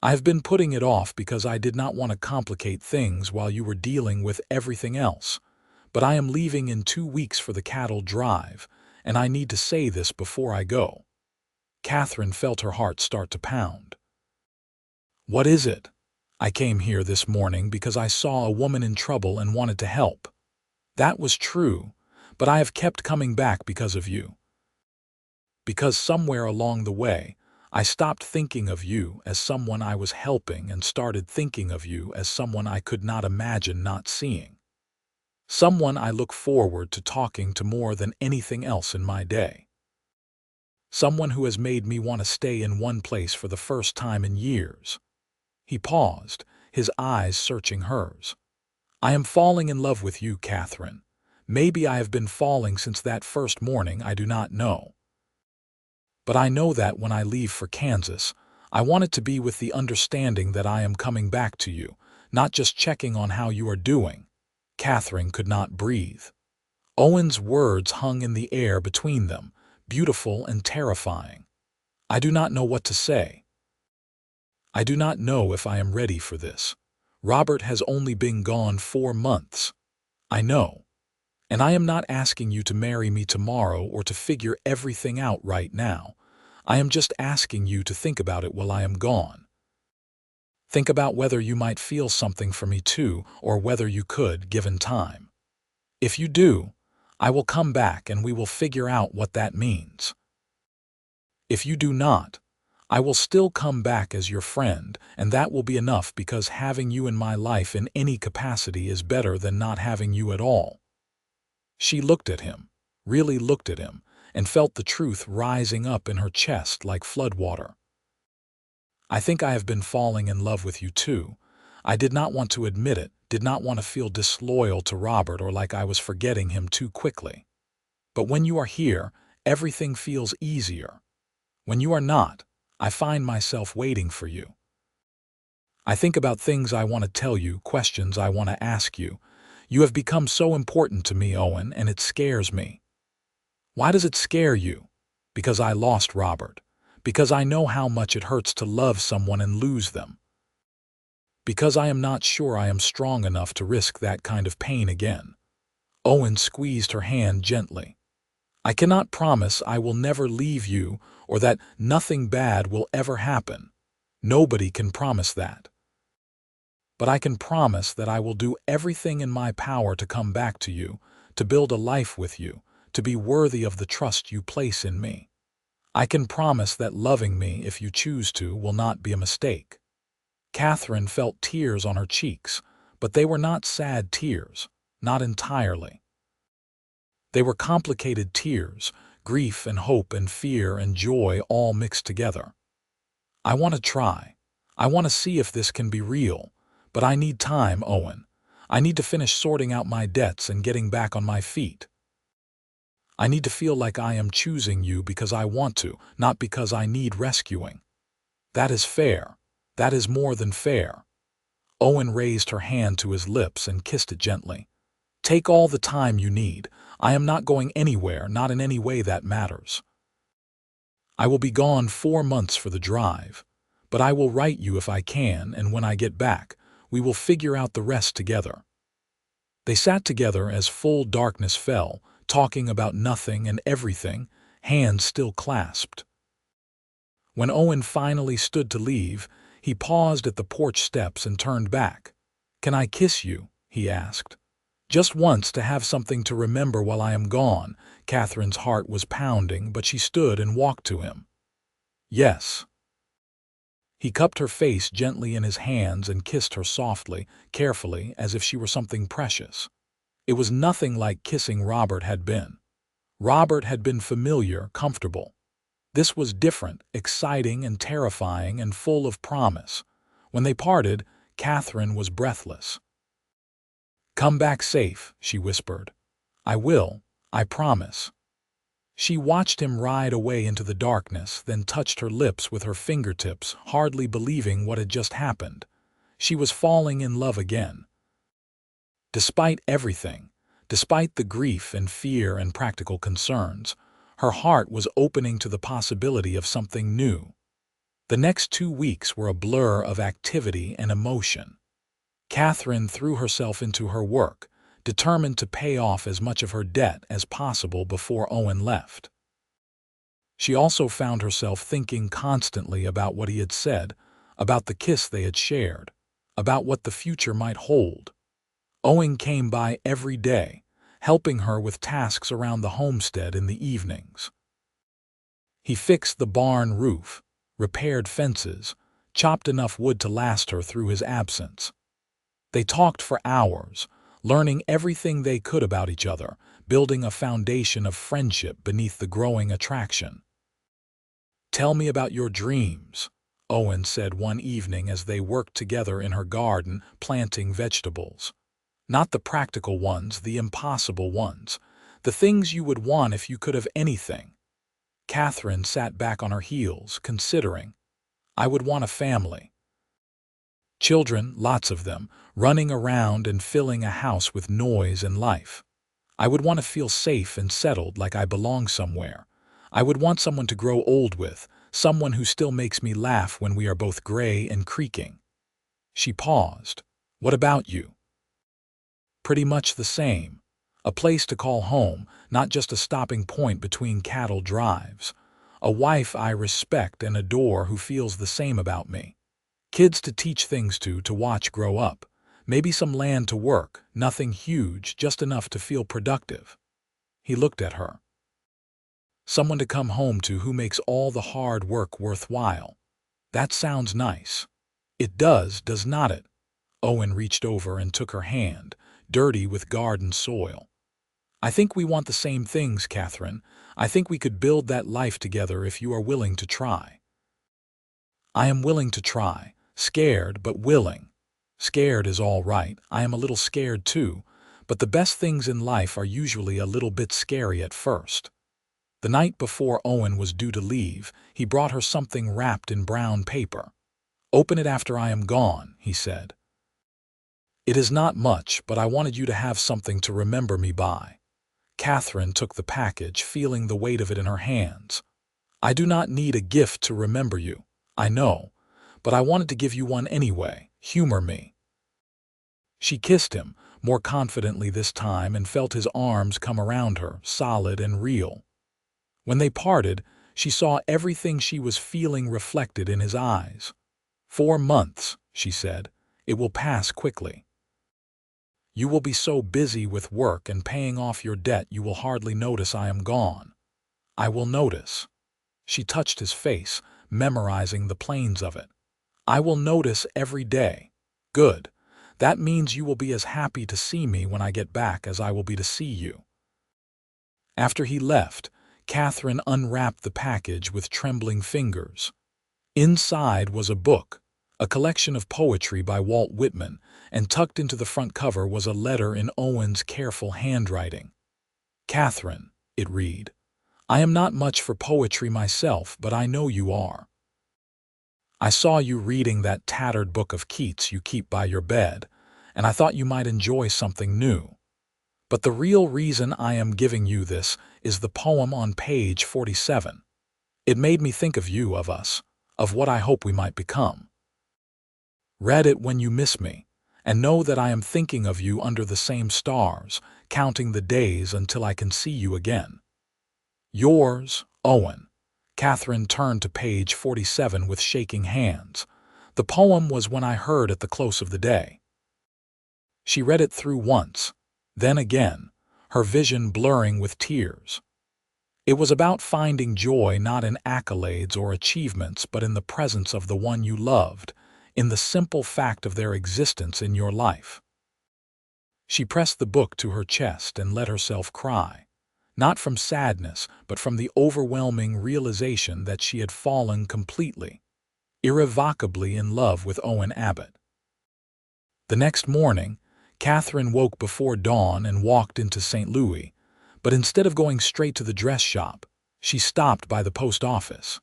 "I have been putting it off because I did not want to complicate things while you were dealing with everything else. But I am leaving in 2 weeks for the cattle drive, and I need to say this before I go." Catherine felt her heart start to pound. "What is it?" "I came here this morning because I saw a woman in trouble and wanted to help." "That was true, but I have kept coming back because of you. Because somewhere along the way, I stopped thinking of you as someone I was helping and started thinking of you as someone I could not imagine not seeing. Someone I look forward to talking to more than anything else in my day. Someone who has made me want to stay in one place for the first time in years." He paused, his eyes searching hers. "I am falling in love with you, Catherine. Maybe I have been falling since that first morning, I do not know. But I know that when I leave for Kansas, I want it to be with the understanding that I am coming back to you, not just checking on how you are doing." Catherine could not breathe. Owen's words hung in the air between them, beautiful and terrifying. "I do not know what to say. I do not know if I am ready for this. Robert has only been gone 4 months. I know. And I am not asking you to marry me tomorrow or to figure everything out right now. I am just asking you to think about it while I am gone. Think about whether you might feel something for me too, or whether you could, given time. If you do, I will come back and we will figure out what that means. If you do not, I will still come back as your friend, and that will be enough because having you in my life in any capacity is better than not having you at all." She looked at him, really looked at him, and felt the truth rising up in her chest like floodwater. "I think I have been falling in love with you too. I did not want to admit it, did not want to feel disloyal to Robert or like I was forgetting him too quickly. But when you are here, everything feels easier. When you are not, I find myself waiting for you. I think about things I want to tell you, questions I want to ask you. You have become so important to me, Owen, and it scares me." "Why does it scare you?" "Because I lost Robert. Because I know how much it hurts to love someone and lose them. Because I am not sure I am strong enough to risk that kind of pain again." Owen squeezed her hand gently. "I cannot promise I will never leave you or that nothing bad will ever happen. Nobody can promise that. But I can promise that I will do everything in my power to come back to you, to build a life with you, to be worthy of the trust you place in me. I can promise that loving me, if you choose to, will not be a mistake." Catherine felt tears on her cheeks, but they were not sad tears, not entirely. They were complicated tears, grief and hope and fear and joy all mixed together. "I want to try. I want to see if this can be real, but I need time, Owen. I need to finish sorting out my debts and getting back on my feet. I need to feel like I am choosing you because I want to, not because I need rescuing. That is fair. That is more than fair." Owen raised her hand to his lips and kissed it gently. "Take all the time you need. I am not going anywhere, not in any way that matters. I will be gone 4 months for the drive, but I will write you if I can, and when I get back, we will figure out the rest together." They sat together as full darkness fell, talking about nothing and everything, hands still clasped. When Owen finally stood to leave, he paused at the porch steps and turned back. "Can I kiss you?" he asked. "Just once, to have something to remember while I am gone." Catherine's heart was pounding, but she stood and walked to him. "Yes." He cupped her face gently in his hands and kissed her softly, carefully, as if she were something precious. It was nothing like kissing Robert had been. Robert had been familiar, comfortable. This was different, exciting and terrifying and full of promise. When they parted, Catherine was breathless. "Come back safe," she whispered. "I will, I promise." She watched him ride away into the darkness, then touched her lips with her fingertips, hardly believing what had just happened. She was falling in love again. Despite everything, despite the grief and fear and practical concerns, her heart was opening to the possibility of something new. The next 2 weeks were a blur of activity and emotion. Catherine threw herself into her work, determined to pay off as much of her debt as possible before Owen left. She also found herself thinking constantly about what he had said, about the kiss they had shared, about what the future might hold. Owen came by every day, helping her with tasks around the homestead in the evenings. He fixed the barn roof, repaired fences, chopped enough wood to last her through his absence. They talked for hours, learning everything they could about each other, building a foundation of friendship beneath the growing attraction. "Tell me about your dreams," Owen said one evening as they worked together in her garden, planting vegetables. "Not the practical ones, the impossible ones, the things you would want if you could have anything." Catherine sat back on her heels, considering. "I would want a family. Children, lots of them, running around and filling a house with noise and life. I would want to feel safe and settled, like I belong somewhere. I would want someone to grow old with, someone who still makes me laugh when we are both gray and creaking." She paused. "What about you?" "Pretty much the same. A place to call home, not just a stopping point between cattle drives. A wife I respect and adore who feels the same about me. Kids to teach things to watch grow up. Maybe some land to work, nothing huge, just enough to feel productive." He looked at her. "Someone to come home to who makes all the hard work worthwhile. That sounds nice." "It does not it?" Owen reached over and took her hand, dirty with garden soil. "I think we want the same things, Catherine. I think we could build that life together if you are willing to try." "I am willing to try. Scared, but willing." "Scared is all right. I am a little scared too, but the best things in life are usually a little bit scary at first." The night before Owen was due to leave, he brought her something wrapped in brown paper. "Open it after I am gone," he said. "It is not much, but I wanted you to have something to remember me by." Catherine took the package, feeling the weight of it in her hands. "I do not need a gift to remember you, I know, but I wanted to give you one anyway. Humor me." She kissed him, more confidently this time, and felt his arms come around her, solid and real. When they parted, she saw everything she was feeling reflected in his eyes. "4 months," she said. "It will pass quickly. You will be so busy with work and paying off your debt you will hardly notice I am gone. I will notice." She touched his face, memorizing the planes of it. "I will notice every day." "Good. That means you will be as happy to see me when I get back as I will be to see you." After he left, Catherine unwrapped the package with trembling fingers. Inside was a book, a collection of poetry by Walt Whitman, and tucked into the front cover was a letter in Owen's careful handwriting. "Catherine," it read, "I am not much for poetry myself, but I know you are. I saw you reading that tattered book of Keats you keep by your bed, and I thought you might enjoy something new. But the real reason I am giving you this is the poem on page 47. It made me think of you, of us, of what I hope we might become. Read it when you miss me, and know that I am thinking of you under the same stars, counting the days until I can see you again. Yours, Owen." Catherine turned to page 47 with shaking hands. The poem was "When I Heard at the Close of the Day." She read it through once, then again, her vision blurring with tears. It was about finding joy not in accolades or achievements, but in the presence of the one you loved, in the simple fact of their existence in your life. She pressed the book to her chest and let herself cry, not from sadness, but from the overwhelming realization that she had fallen completely, irrevocably in love with Owen Abbott. The next morning, Catherine woke before dawn and walked into St. Louis, but instead of going straight to the dress shop, she stopped by the post office.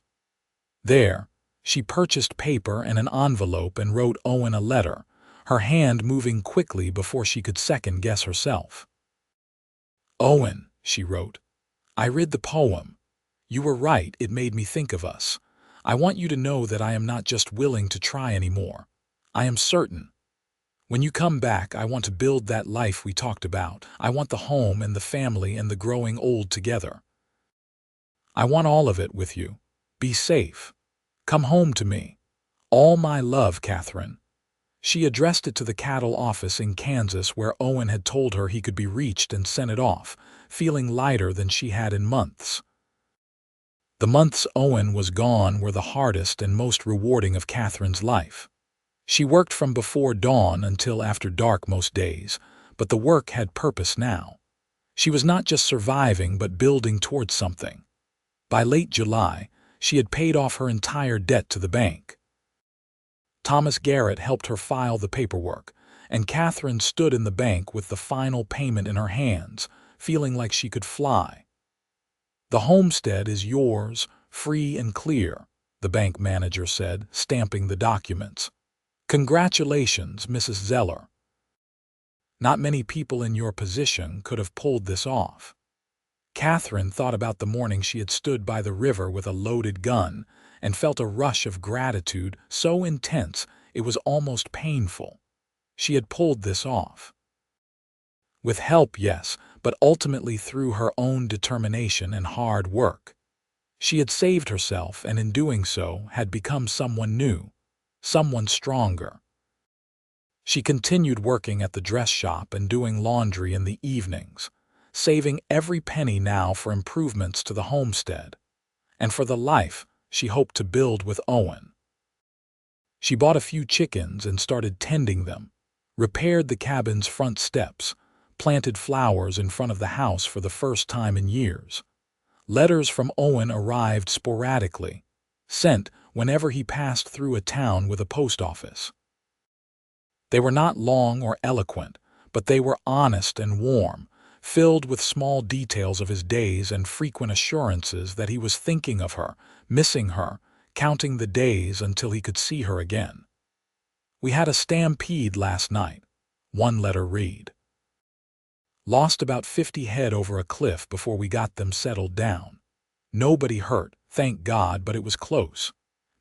There, she purchased paper and an envelope and wrote Owen a letter, her hand moving quickly before she could second-guess herself. "Owen," she wrote, "I read the poem. You were right, it made me think of us. I want you to know that I am not just willing to try anymore. I am certain. When you come back, I want to build that life we talked about. I want the home and the family and the growing old together. I want all of it with you. Be safe. Come home to me. All my love, Catherine." She addressed it to the cattle office in Kansas where Owen had told her he could be reached and sent it off, feeling lighter than she had in months. The months Owen was gone were the hardest and most rewarding of Catherine's life. She worked from before dawn until after dark most days, but the work had purpose now. She was not just surviving but building towards something. By late July, she had paid off her entire debt to the bank. Thomas Garrett helped her file the paperwork, and Catherine stood in the bank with the final payment in her hands, feeling like she could fly. "The homestead is yours, free and clear," the bank manager said, stamping the documents. "Congratulations, Mrs. Zeller. Not many people in your position could have pulled this off." Catherine thought about the morning she had stood by the river with a loaded gun and felt a rush of gratitude so intense it was almost painful. She had pulled this off. With help, yes, but ultimately through her own determination and hard work. She had saved herself and in doing so had become someone new, someone stronger. She continued working at the dress shop and doing laundry in the evenings, saving every penny now for improvements to the homestead, and for the life she hoped to build with Owen. She bought a few chickens and started tending them, repaired the cabin's front steps, planted flowers in front of the house for the first time in years. Letters from Owen arrived sporadically, sent whenever he passed through a town with a post office. They were not long or eloquent, but they were honest and warm, filled with small details of his days and frequent assurances that he was thinking of her, missing her, counting the days until he could see her again. "We had a stampede last night," one letter read. "Lost about 50 head over a cliff before we got them settled down. Nobody hurt, thank God, but it was close.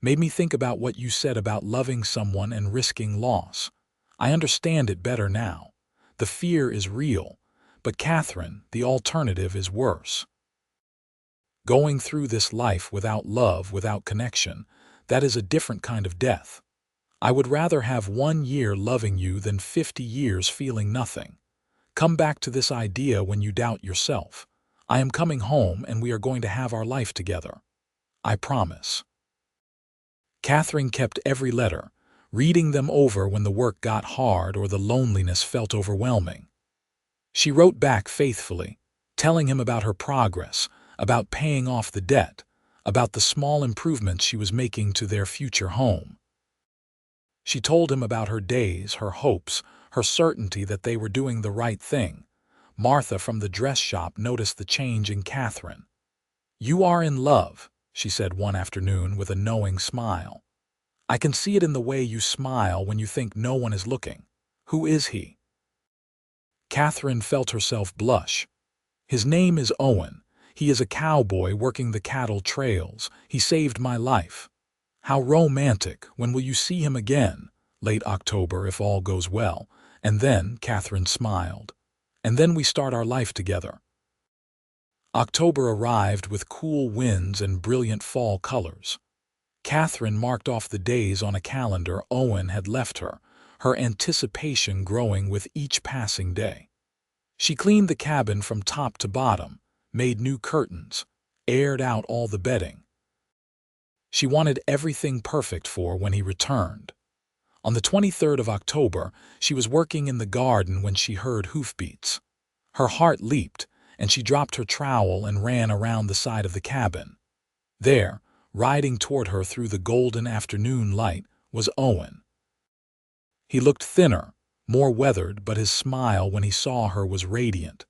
Made me think about what you said about loving someone and risking loss. I understand it better now. The fear is real, but Catherine, the alternative is worse. Going through this life without love, without connection, that is a different kind of death. I would rather have 1 year loving you than 50 years feeling nothing. Come back to this idea when you doubt yourself. I am coming home and we are going to have our life together. I promise." Catherine kept every letter, reading them over when the work got hard or the loneliness felt overwhelming. She wrote back faithfully, telling him about her progress, about paying off the debt, about the small improvements she was making to their future home. She told him about her days, her hopes, her certainty that they were doing the right thing. Martha from the dress shop noticed the change in Catherine. "You are in love," she said one afternoon with a knowing smile. "I can see it in the way you smile when you think no one is looking. Who is he?" Catherine felt herself blush. "His name is Owen. He is a cowboy working the cattle trails. He saved my life." "How romantic. When will you see him again?" "Late October, if all goes well." And then, Catherine smiled. "And then we start our life together." October arrived with cool winds and brilliant fall colors. Catherine marked off the days on a calendar Owen had left her, her anticipation growing with each passing day. She cleaned the cabin from top to bottom, made new curtains, aired out all the bedding. She wanted everything perfect for when he returned. On the 23rd of October, she was working in the garden when she heard hoofbeats. Her heart leaped, and she dropped her trowel and ran around the side of the cabin. There, riding toward her through the golden afternoon light, was Owen. He looked thinner, more weathered, but his smile when he saw her was radiant.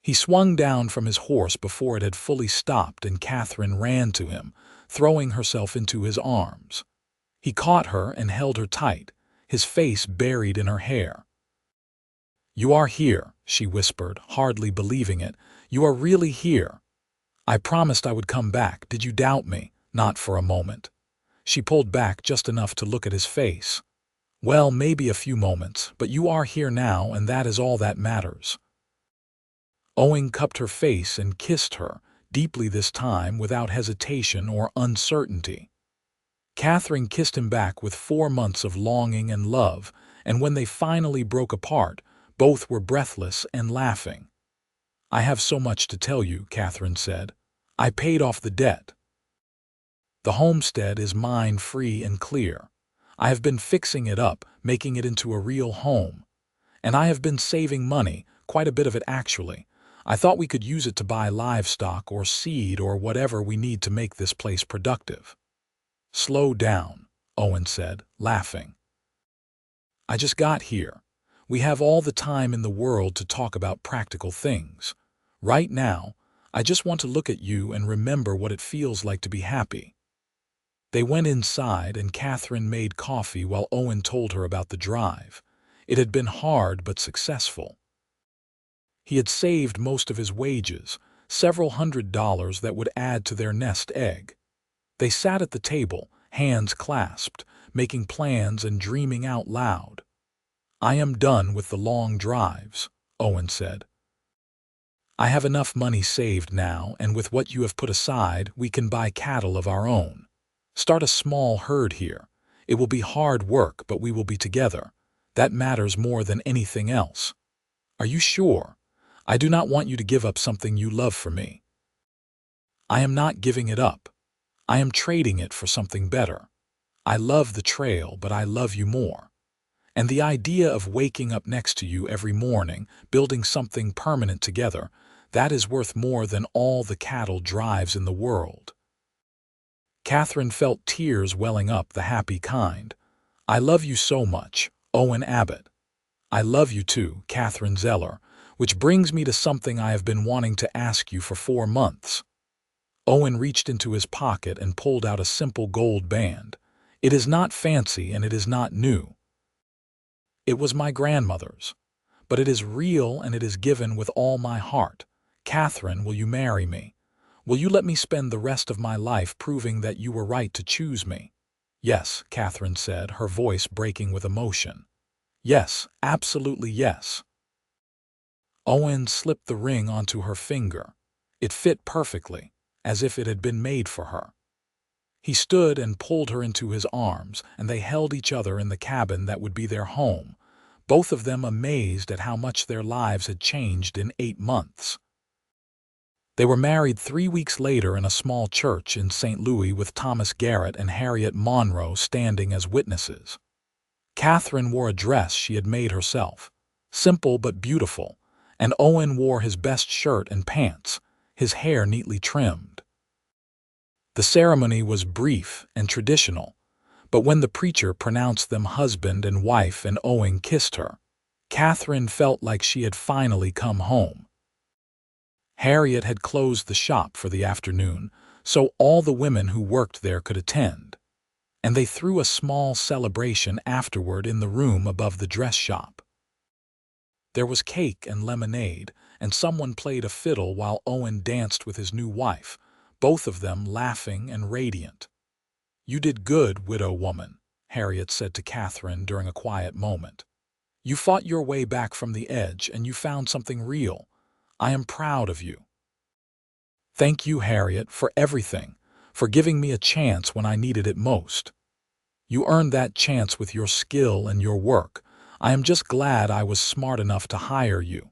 He swung down from his horse before it had fully stopped, and Catherine ran to him, throwing herself into his arms. He caught her and held her tight, his face buried in her hair. "You are here," she whispered, hardly believing it. "You are really here. I promised I would come back. Did you doubt me?" "Not for a moment." She pulled back just enough to look at his face. "Well, maybe a few moments, but you are here now, and that is all that matters." Owen cupped her face and kissed her, deeply this time, without hesitation or uncertainty. Catherine kissed him back with 4 months of longing and love, and when they finally broke apart, both were breathless and laughing. "I have so much to tell you," Catherine said. "I paid off the debt. The homestead is mine, free and clear. I have been fixing it up, making it into a real home. And I have been saving money, quite a bit of it actually. I thought we could use it to buy livestock or seed or whatever we need to make this place productive." "Slow down," Owen said, laughing. "I just got here. We have all the time in the world to talk about practical things. Right now, I just want to look at you and remember what it feels like to be happy." They went inside, and Catherine made coffee while Owen told her about the drive. It had been hard but successful. He had saved most of his wages, several $100s that would add to their nest egg. They sat at the table, hands clasped, making plans and dreaming out loud. "I am done with the long drives," Owen said. "I have enough money saved now, and with what you have put aside, we can buy cattle of our own. Start a small herd here. It will be hard work, but we will be together. That matters more than anything else. Are you sure? I do not want you to give up something you love for me." "I am not giving it up. I am trading it for something better. I love the trail, but I love you more. And the idea of waking up next to you every morning, building something permanent together, that is worth more than all the cattle drives in the world." Catherine felt tears welling up, the happy kind. "I love you so much, Owen Abbott." "I love you too, Catherine Zeller, which brings me to something I have been wanting to ask you for 4 months." Owen reached into his pocket and pulled out a simple gold band. "It is not fancy and it is not new. It was my grandmother's. But it is real and it is given with all my heart. Catherine, will you marry me? Will you let me spend the rest of my life proving that you were right to choose me?" "Yes," Catherine said, her voice breaking with emotion. "Yes, absolutely yes." Owen slipped the ring onto her finger. It fit perfectly, as if it had been made for her. He stood and pulled her into his arms, and they held each other in the cabin that would be their home, both of them amazed at how much their lives had changed in 8 months. They were married 3 weeks later in a small church in St. Louis, with Thomas Garrett and Harriet Monroe standing as witnesses. Catherine wore a dress she had made herself, simple but beautiful, and Owen wore his best shirt and pants, his hair neatly trimmed. The ceremony was brief and traditional, but when the preacher pronounced them husband and wife and Owen kissed her, Catherine felt like she had finally come home. Harriet had closed the shop for the afternoon, so all the women who worked there could attend, and they threw a small celebration afterward in the room above the dress shop. There was cake and lemonade, and someone played a fiddle while Owen danced with his new wife, both of them laughing and radiant. "You did good, widow woman," Harriet said to Catherine during a quiet moment. "You fought your way back from the edge, and you found something real. I am proud of you." "Thank you, Harriet, for everything, for giving me a chance when I needed it most. You earned that chance with your skill and your work. I am just glad I was smart enough to hire you."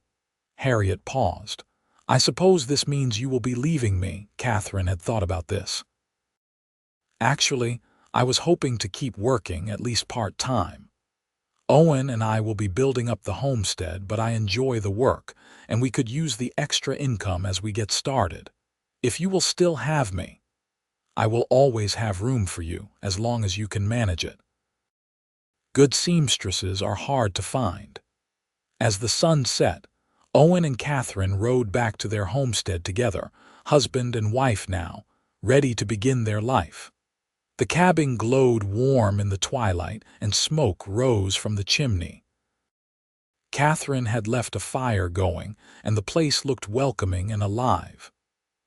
Harriet paused. "I suppose this means you will be leaving me." Catherine had thought about this. "Actually, I was hoping to keep working, at least part-time. Owen and I will be building up the homestead, but I enjoy the work, and we could use the extra income as we get started. If you will still have me, I will always have room for you, as long as you can manage it. Good seamstresses are hard to find. As the sun set, Owen and Catherine rode back to their homestead together, husband and wife now, ready to begin their life. The cabin glowed warm in the twilight, and smoke rose from the chimney. Catherine had left a fire going, and the place looked welcoming and alive.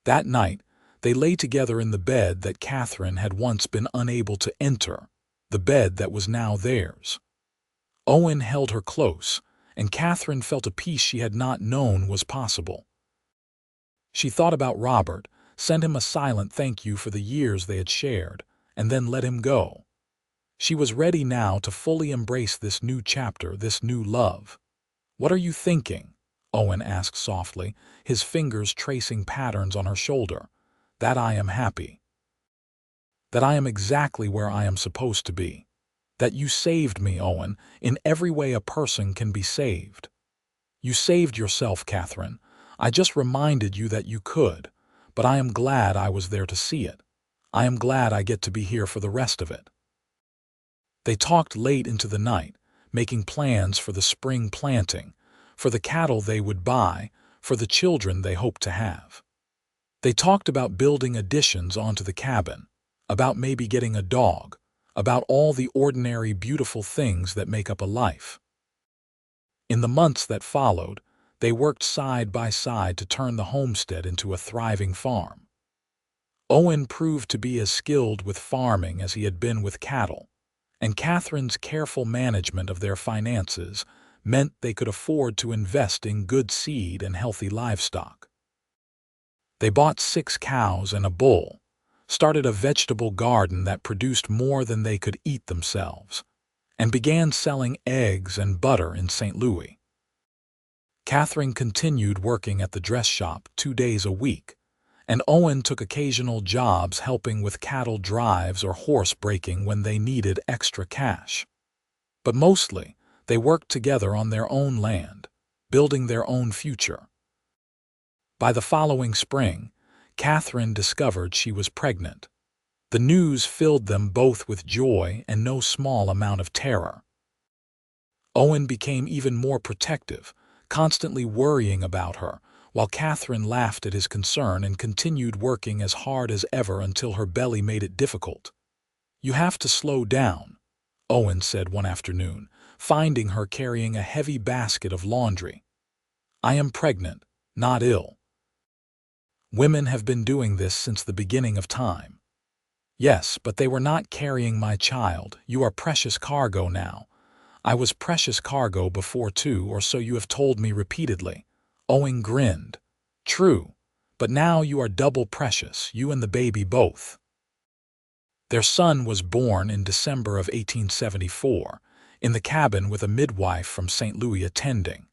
That night, they lay together in the bed that Catherine had once been unable to enter, the bed that was now theirs. Owen held her close, and Catherine felt a peace she had not known was possible. She thought about Robert, sent him a silent thank you for the years they had shared, and then let him go. She was ready now to fully embrace this new chapter, this new love. "What are you thinking?" Owen asked softly, his fingers tracing patterns on her shoulder. "That I am happy. That I am exactly where I am supposed to be. That you saved me, Owen, in every way a person can be saved. You saved yourself, Catherine. I just reminded you that you could, but I am glad I was there to see it. I am glad I get to be here for the rest of it." They talked late into the night, making plans for the spring planting, for the cattle they would buy, for the children they hoped to have. They talked about building additions onto the cabin, about maybe getting a dog, about all the ordinary beautiful things that make up a life. In the months that followed, they worked side by side to turn the homestead into a thriving farm. Owen proved to be as skilled with farming as he had been with cattle, and Catherine's careful management of their finances meant they could afford to invest in good seed and healthy livestock. They bought 6 cows and a bull, started a vegetable garden that produced more than they could eat themselves, and began selling eggs and butter in St. Louis. Catherine continued working at the dress shop 2 days a week, and Owen took occasional jobs helping with cattle drives or horse breaking when they needed extra cash. But mostly, they worked together on their own land, building their own future. By the following spring, Catherine discovered she was pregnant. The news filled them both with joy and no small amount of terror. Owen became even more protective, constantly worrying about her, while Catherine laughed at his concern and continued working as hard as ever until her belly made it difficult. "You have to slow down," Owen said one afternoon, finding her carrying a heavy basket of laundry. "I am pregnant, not ill. Women have been doing this since the beginning of time." "Yes, but they were not carrying my child. You are precious cargo now." "I was precious cargo before too, or so you have told me repeatedly." Owen grinned. "True, but now you are double precious, you and the baby both." Their son was born in December of 1874, in the cabin with a midwife from St. Louis attending.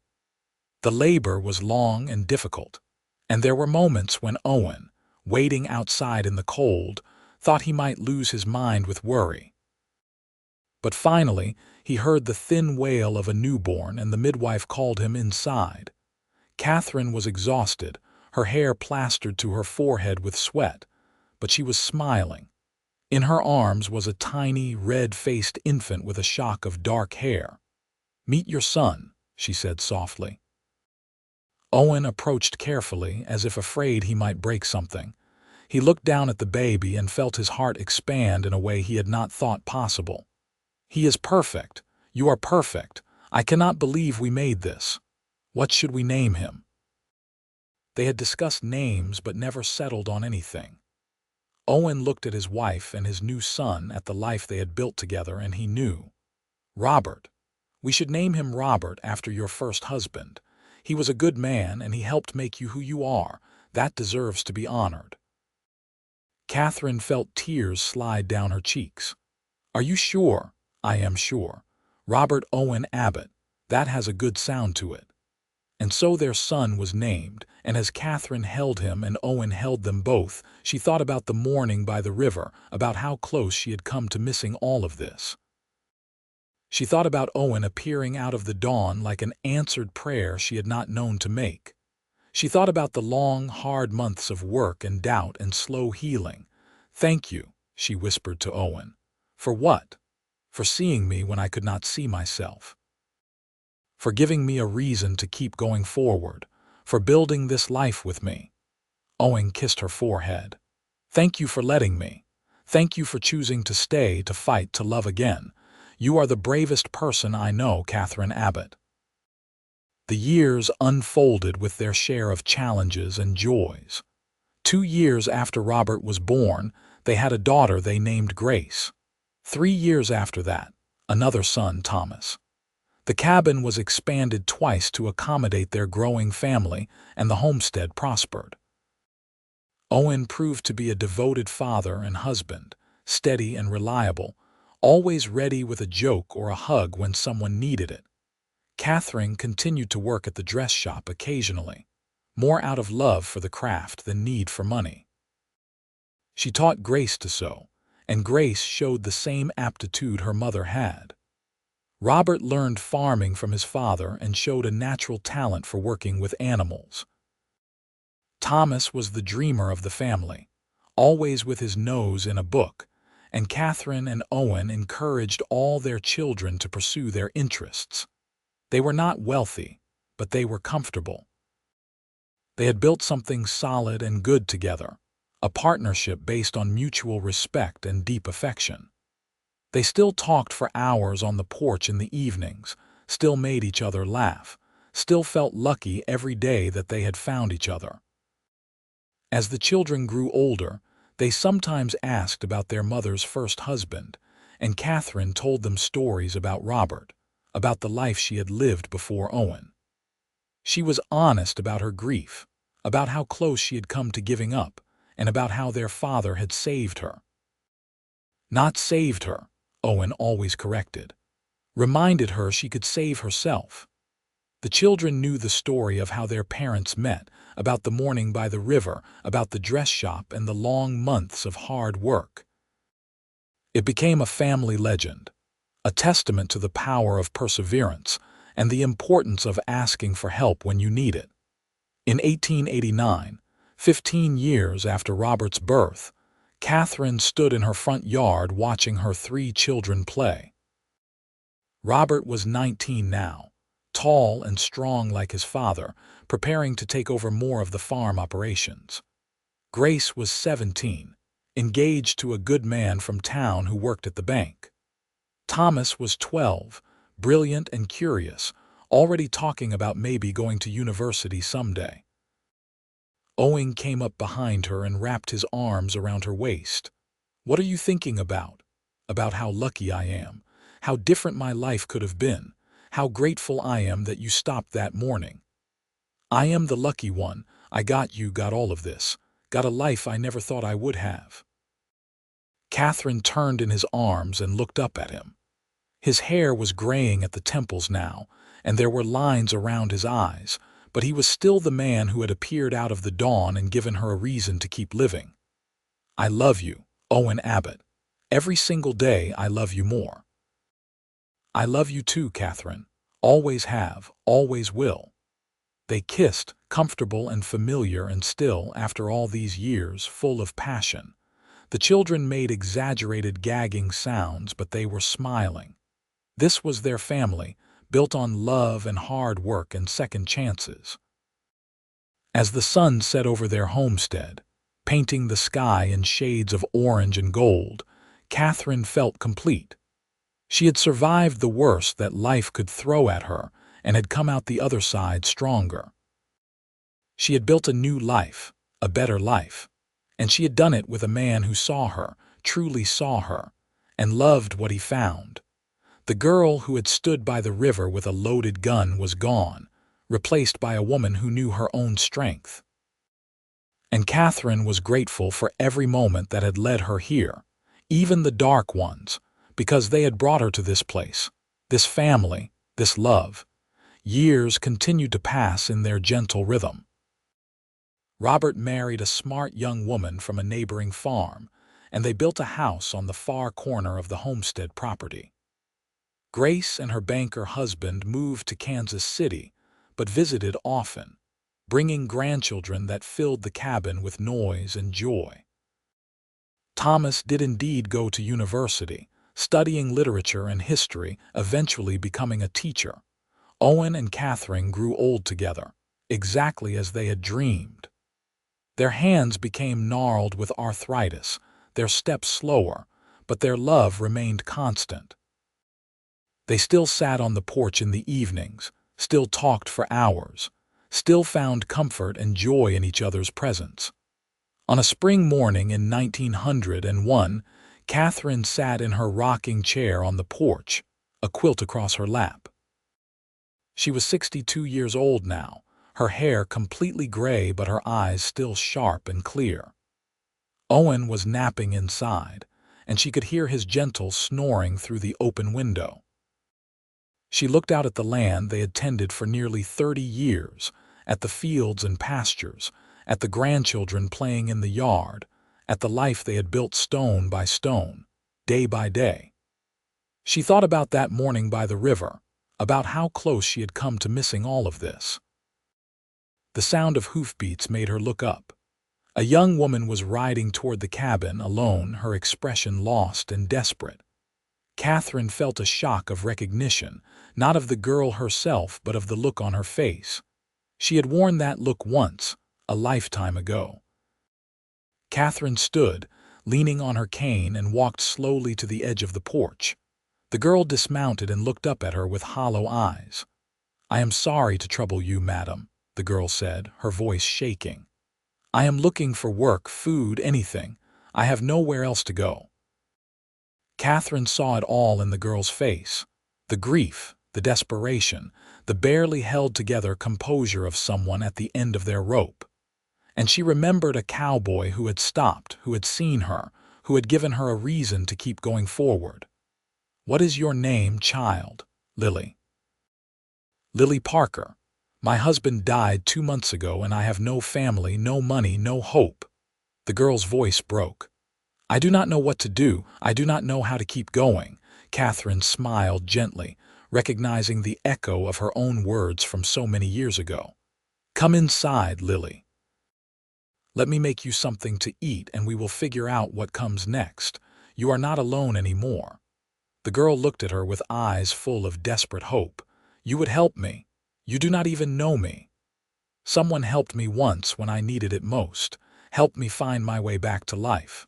The labor was long and difficult, and there were moments when Owen, waiting outside in the cold, thought he might lose his mind with worry. But finally, he heard the thin wail of a newborn and the midwife called him inside. Catherine was exhausted, her hair plastered to her forehead with sweat, but she was smiling. In her arms was a tiny, red-faced infant with a shock of dark hair. "Meet your son," she said softly. Owen approached carefully, as if afraid he might break something. He looked down at the baby and felt his heart expand in a way he had not thought possible. "He is perfect. You are perfect. I cannot believe we made this. What should we name him?" They had discussed names but never settled on anything. Owen looked at his wife and his new son, at the life they had built together, and he knew. "Robert. We should name him Robert after your first husband. He was a good man and he helped make you who you are. That deserves to be honored." Catherine felt tears slide down her cheeks. "Are you sure?" "I am sure. Robert Owen Abbott. That has a good sound to it." And so their son was named, and as Catherine held him and Owen held them both, she thought about the morning by the river, about how close she had come to missing all of this. She thought about Owen appearing out of the dawn like an answered prayer she had not known to make. She thought about the long, hard months of work and doubt and slow healing. "Thank you," she whispered to Owen. "For what?" "For seeing me when I could not see myself. For giving me a reason to keep going forward. For building this life with me." Owen kissed her forehead. "Thank you for letting me. Thank you for choosing to stay, to fight, to love again. You are the bravest person I know, Catherine Abbott." The years unfolded with their share of challenges and joys. 2 years after Robert was born, they had a daughter they named Grace. 3 years after that, another son, Thomas. The cabin was expanded twice to accommodate their growing family, and the homestead prospered. Owen proved to be a devoted father and husband, steady and reliable, always ready with a joke or a hug when someone needed it. Catherine continued to work at the dress shop occasionally, more out of love for the craft than need for money. She taught Grace to sew, and Grace showed the same aptitude her mother had. Robert learned farming from his father and showed a natural talent for working with animals. Thomas was the dreamer of the family, always with his nose in a book, and Catherine and Owen encouraged all their children to pursue their interests. They were not wealthy, but they were comfortable. They had built something solid and good together, a partnership based on mutual respect and deep affection. They still talked for hours on the porch in the evenings, still made each other laugh, still felt lucky every day that they had found each other. As the children grew older, they sometimes asked about their mother's first husband, and Catherine told them stories about Robert, about the life she had lived before Owen. She was honest about her grief, about how close she had come to giving up, and about how their father had saved her. Not saved her, Owen always corrected. Reminded her she could save herself. The children knew the story of how their parents met, about the morning by the river, about the dress shop and the long months of hard work. It became a family legend, a testament to the power of perseverance and the importance of asking for help when you need it. In 1889, 15 years after Robert's birth, Catherine stood in her front yard watching her 3 children play. Robert was 19 now, tall and strong like his father, preparing to take over more of the farm operations. Grace was 17, engaged to a good man from town who worked at the bank. Thomas was 12, brilliant and curious, already talking about maybe going to university someday. Owen came up behind her and wrapped his arms around her waist. "What are you thinking about?" "About how lucky I am, how different my life could have been, how grateful I am that you stopped that morning. I am the lucky one. I got all of this, got a life I never thought I would have." Catherine turned in his arms and looked up at him. His hair was graying at the temples now, and there were lines around his eyes, but he was still the man who had appeared out of the dawn and given her a reason to keep living. "I love you, Owen Abbott. Every single day I love you more." "I love you too, Catherine. Always have, always will." They kissed, comfortable and familiar and still, after all these years, full of passion. The children made exaggerated gagging sounds, but they were smiling. This was their family, built on love and hard work and second chances. As the sun set over their homestead, painting the sky in shades of orange and gold, Catherine felt complete. She had survived the worst that life could throw at her and had come out the other side stronger. She had built a new life, a better life, and she had done it with a man who saw her, truly saw her, and loved what he found. The girl who had stood by the river with a loaded gun was gone, replaced by a woman who knew her own strength. And Catherine was grateful for every moment that had led her here, even the dark ones, because they had brought her to this place, this family, this love. Years continued to pass in their gentle rhythm. Robert married a smart young woman from a neighboring farm, and they built a house on the far corner of the homestead property. Grace and her banker husband moved to Kansas City, but visited often, bringing grandchildren that filled the cabin with noise and joy. Thomas did indeed go to university, studying literature and history, eventually becoming a teacher. Owen and Catherine grew old together, exactly as they had dreamed. Their hands became gnarled with arthritis, their steps slower, but their love remained constant. They still sat on the porch in the evenings, still talked for hours, still found comfort and joy in each other's presence. On a spring morning in 1901, Catherine sat in her rocking chair on the porch, a quilt across her lap. She was 62 years old now, her hair completely gray but her eyes still sharp and clear. Owen was napping inside, and she could hear his gentle snoring through the open window. She looked out at the land they had tended for nearly 30 years, at the fields and pastures, at the grandchildren playing in the yard, at the life they had built stone by stone, day by day. She thought about that morning by the river, about how close she had come to missing all of this. The sound of hoofbeats made her look up. A young woman was riding toward the cabin, alone, her expression lost and desperate. Catherine felt a shock of recognition, not of the girl herself but of the look on her face. She had worn that look once, a lifetime ago. Catherine stood, leaning on her cane, and walked slowly to the edge of the porch. The girl dismounted and looked up at her with hollow eyes. "I am sorry to trouble you, madam," the girl said, her voice shaking. "I am looking for work, food, anything. I have nowhere else to go." Catherine saw it all in the girl's face. The grief, the desperation, the barely held together composure of someone at the end of their rope. And she remembered a cowboy who had stopped, who had seen her, who had given her a reason to keep going forward. "What is your name, child?" "Lily." "Lily Parker. My husband died 2 months ago and I have no family, no money, no hope." The girl's voice broke. "I do not know what to do. I do not know how to keep going." Catherine smiled gently, recognizing the echo of her own words from so many years ago. "Come inside, Lily. Let me make you something to eat and we will figure out what comes next. You are not alone anymore." The girl looked at her with eyes full of desperate hope. "You would help me. You do not even know me. Someone helped me once when I needed it most, helped me find my way back to life.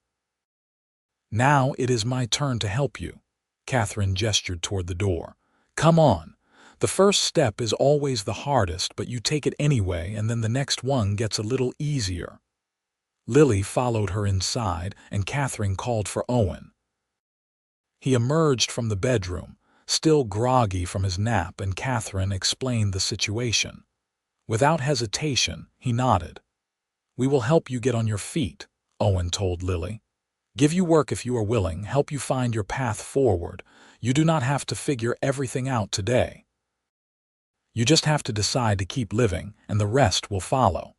Now it is my turn to help you." Catherine gestured toward the door. "Come on. The first step is always the hardest, but you take it anyway, and then the next one gets a little easier." Lily followed her inside, and Catherine called for Owen. He emerged from the bedroom, still groggy from his nap, and Catherine explained the situation. Without hesitation, he nodded. "We will help you get on your feet," Owen told Lily. "Give you work if you are willing, help you find your path forward. You do not have to figure everything out today. You just have to decide to keep living, and the rest will follow."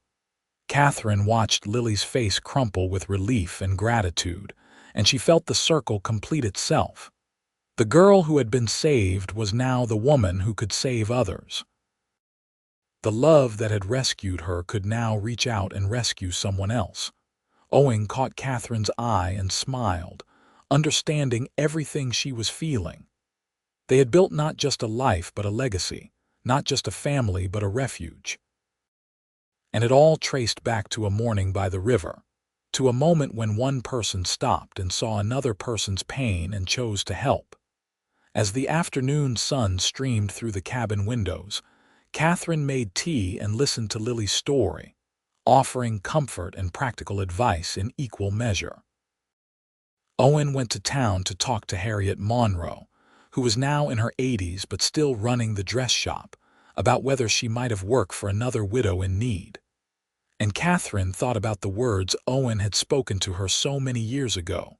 Catherine watched Lily's face crumple with relief and gratitude, and she felt the circle complete itself. The girl who had been saved was now the woman who could save others. The love that had rescued her could now reach out and rescue someone else. Owen caught Catherine's eye and smiled, understanding everything she was feeling. They had built not just a life but a legacy, not just a family but a refuge. And it all traced back to a morning by the river, to a moment when one person stopped and saw another person's pain and chose to help. As the afternoon sun streamed through the cabin windows, Catherine made tea and listened to Lily's story, offering comfort and practical advice in equal measure. Owen went to town to talk to Harriet Monroe, who was now in her 80s but still running the dress shop, about whether she might have work for another widow in need. And Catherine thought about the words Owen had spoken to her so many years ago.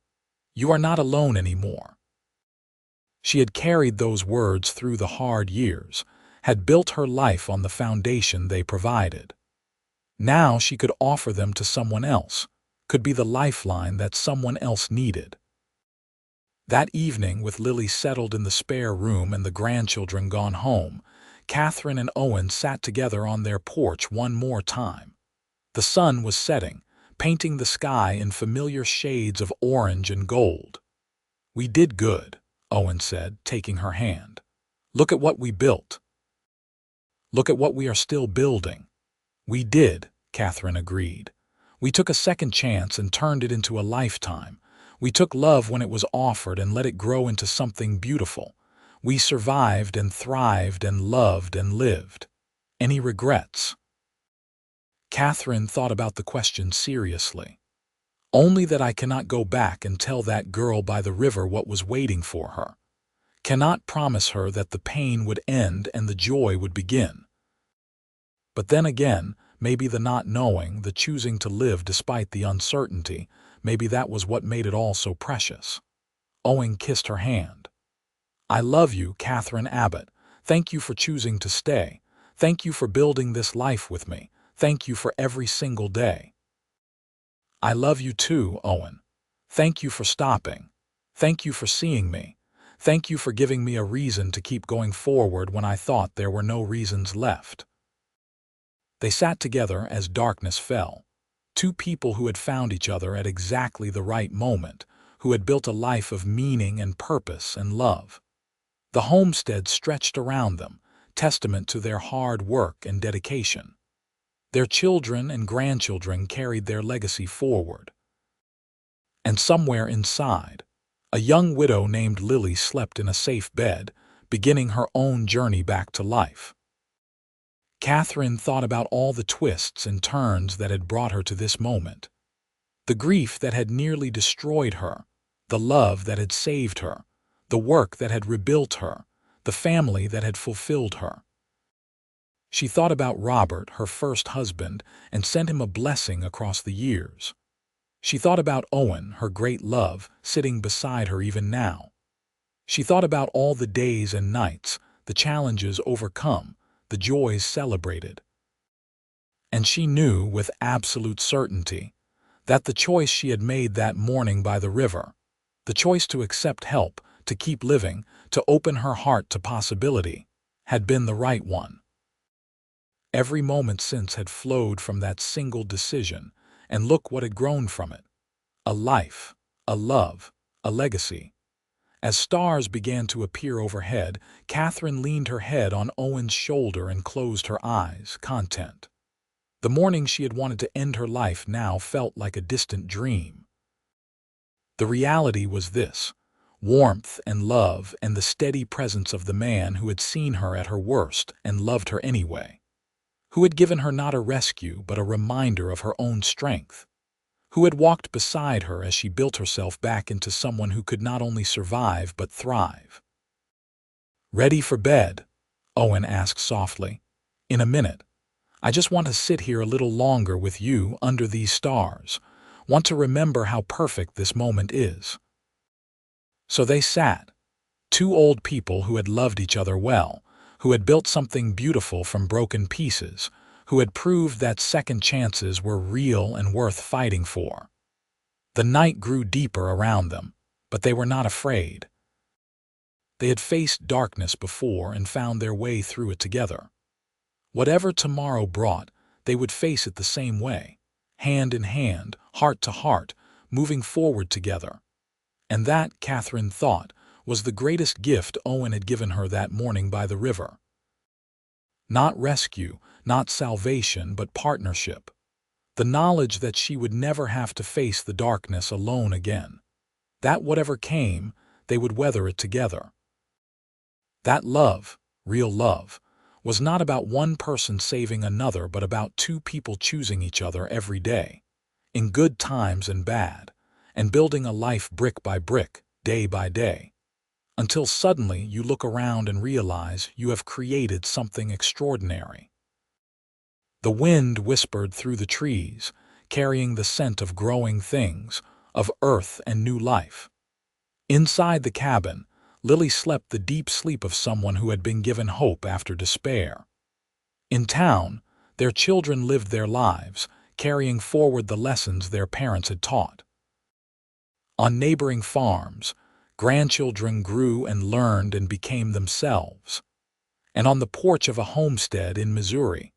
"You are not alone anymore." She had carried those words through the hard years, had built her life on the foundation they provided. Now she could offer them to someone else, could be the lifeline that someone else needed. That evening, with Lily settled in the spare room and the grandchildren gone home, Catherine and Owen sat together on their porch one more time. The sun was setting, painting the sky in familiar shades of orange and gold. "We did good," Owen said, taking her hand. "Look at what we built. Look at what we are still building." "We did," Catherine agreed. "We took a second chance and turned it into a lifetime. We took love when it was offered and let it grow into something beautiful. We survived and thrived and loved and lived. Any regrets?" Catherine thought about the question seriously. "Only that I cannot go back and tell that girl by the river what was waiting for her. Cannot promise her that the pain would end and the joy would begin. But then again, maybe the not knowing, the choosing to live despite the uncertainty, maybe that was what made it all so precious." Owen kissed her hand. "I love you, Catherine Abbott. Thank you for choosing to stay. Thank you for building this life with me. Thank you for every single day." "I love you too, Owen. Thank you for stopping. Thank you for seeing me. Thank you for giving me a reason to keep going forward when I thought there were no reasons left." They sat together as darkness fell. Two people who had found each other at exactly the right moment, who had built a life of meaning and purpose and love. The homestead stretched around them, testament to their hard work and dedication. Their children and grandchildren carried their legacy forward. And somewhere inside, a young widow named Lily slept in a safe bed, beginning her own journey back to life. Catherine thought about all the twists and turns that had brought her to this moment. The grief that had nearly destroyed her, the love that had saved her, the work that had rebuilt her, the family that had fulfilled her. She thought about Robert, her first husband, and sent him a blessing across the years. She thought about Owen, her great love, sitting beside her even now. She thought about all the days and nights, the challenges overcome, the joys celebrated. And she knew with absolute certainty that the choice she had made that morning by the river, the choice to accept help, to keep living, to open her heart to possibility, had been the right one. Every moment since had flowed from that single decision, and look what had grown from it. A life, a love, a legacy. As stars began to appear overhead, Catherine leaned her head on Owen's shoulder and closed her eyes, content. The morning she had wanted to end her life now felt like a distant dream. The reality was this: warmth and love and the steady presence of the man who had seen her at her worst and loved her anyway. Who had given her not a rescue but a reminder of her own strength. Who had walked beside her as she built herself back into someone who could not only survive but thrive. "Ready for bed?" Owen asked softly. "In a minute. I just want to sit here a little longer with you under these stars. Want to remember how perfect this moment is." So they sat, two old people who had loved each other well, who had built something beautiful from broken pieces, who had proved that second chances were real and worth fighting for. The night grew deeper around them, but they were not afraid. They had faced darkness before and found their way through it together. Whatever tomorrow brought, they would face it the same way, hand in hand, heart to heart, moving forward together. And that, Catherine thought, was the greatest gift Owen had given her that morning by the river. Not rescue, not salvation, but partnership. The knowledge that she would never have to face the darkness alone again. That whatever came, they would weather it together. That love, real love, was not about one person saving another but about two people choosing each other every day, in good times and bad, and building a life brick by brick, day by day. Until suddenly you look around and realize you have created something extraordinary. The wind whispered through the trees, carrying the scent of growing things, of earth and new life. Inside the cabin, Lily slept the deep sleep of someone who had been given hope after despair. In town, their children lived their lives, carrying forward the lessons their parents had taught. On neighboring farms, Grandchildren grew and learned and became themselves. And on the porch of a homestead in Missouri,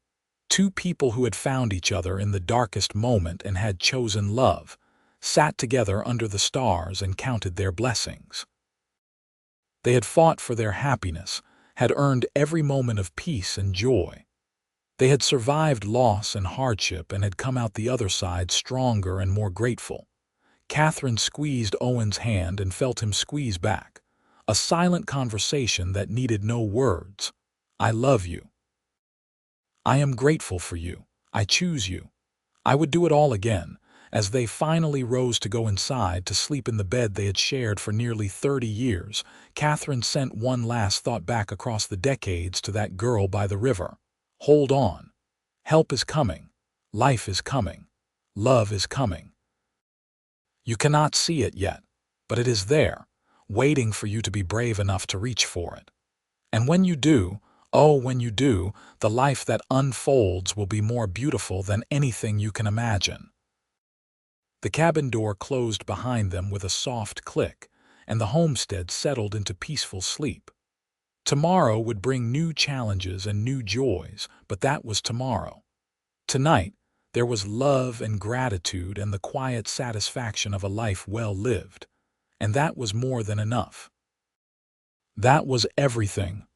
two people who had found each other in the darkest moment and had chosen love sat together under the stars and counted their blessings. They had fought for their happiness, had earned every moment of peace and joy. They had survived loss and hardship and had come out the other side stronger and more grateful. Catherine squeezed Owen's hand and felt him squeeze back. A silent conversation that needed no words. "I love you. I am grateful for you. I choose you. I would do it all again." As they finally rose to go inside to sleep in the bed they had shared for nearly 30 years, Catherine sent one last thought back across the decades to that girl by the river. Hold on. Help is coming. Life is coming. Love is coming. You cannot see it yet, but it is there, waiting for you to be brave enough to reach for it. And when you do, oh, when you do, the life that unfolds will be more beautiful than anything you can imagine. The cabin door closed behind them with a soft click, and the homestead settled into peaceful sleep. Tomorrow would bring new challenges and new joys, but that was tomorrow. Tonight, there was love and gratitude and the quiet satisfaction of a life well lived, and that was more than enough. That was everything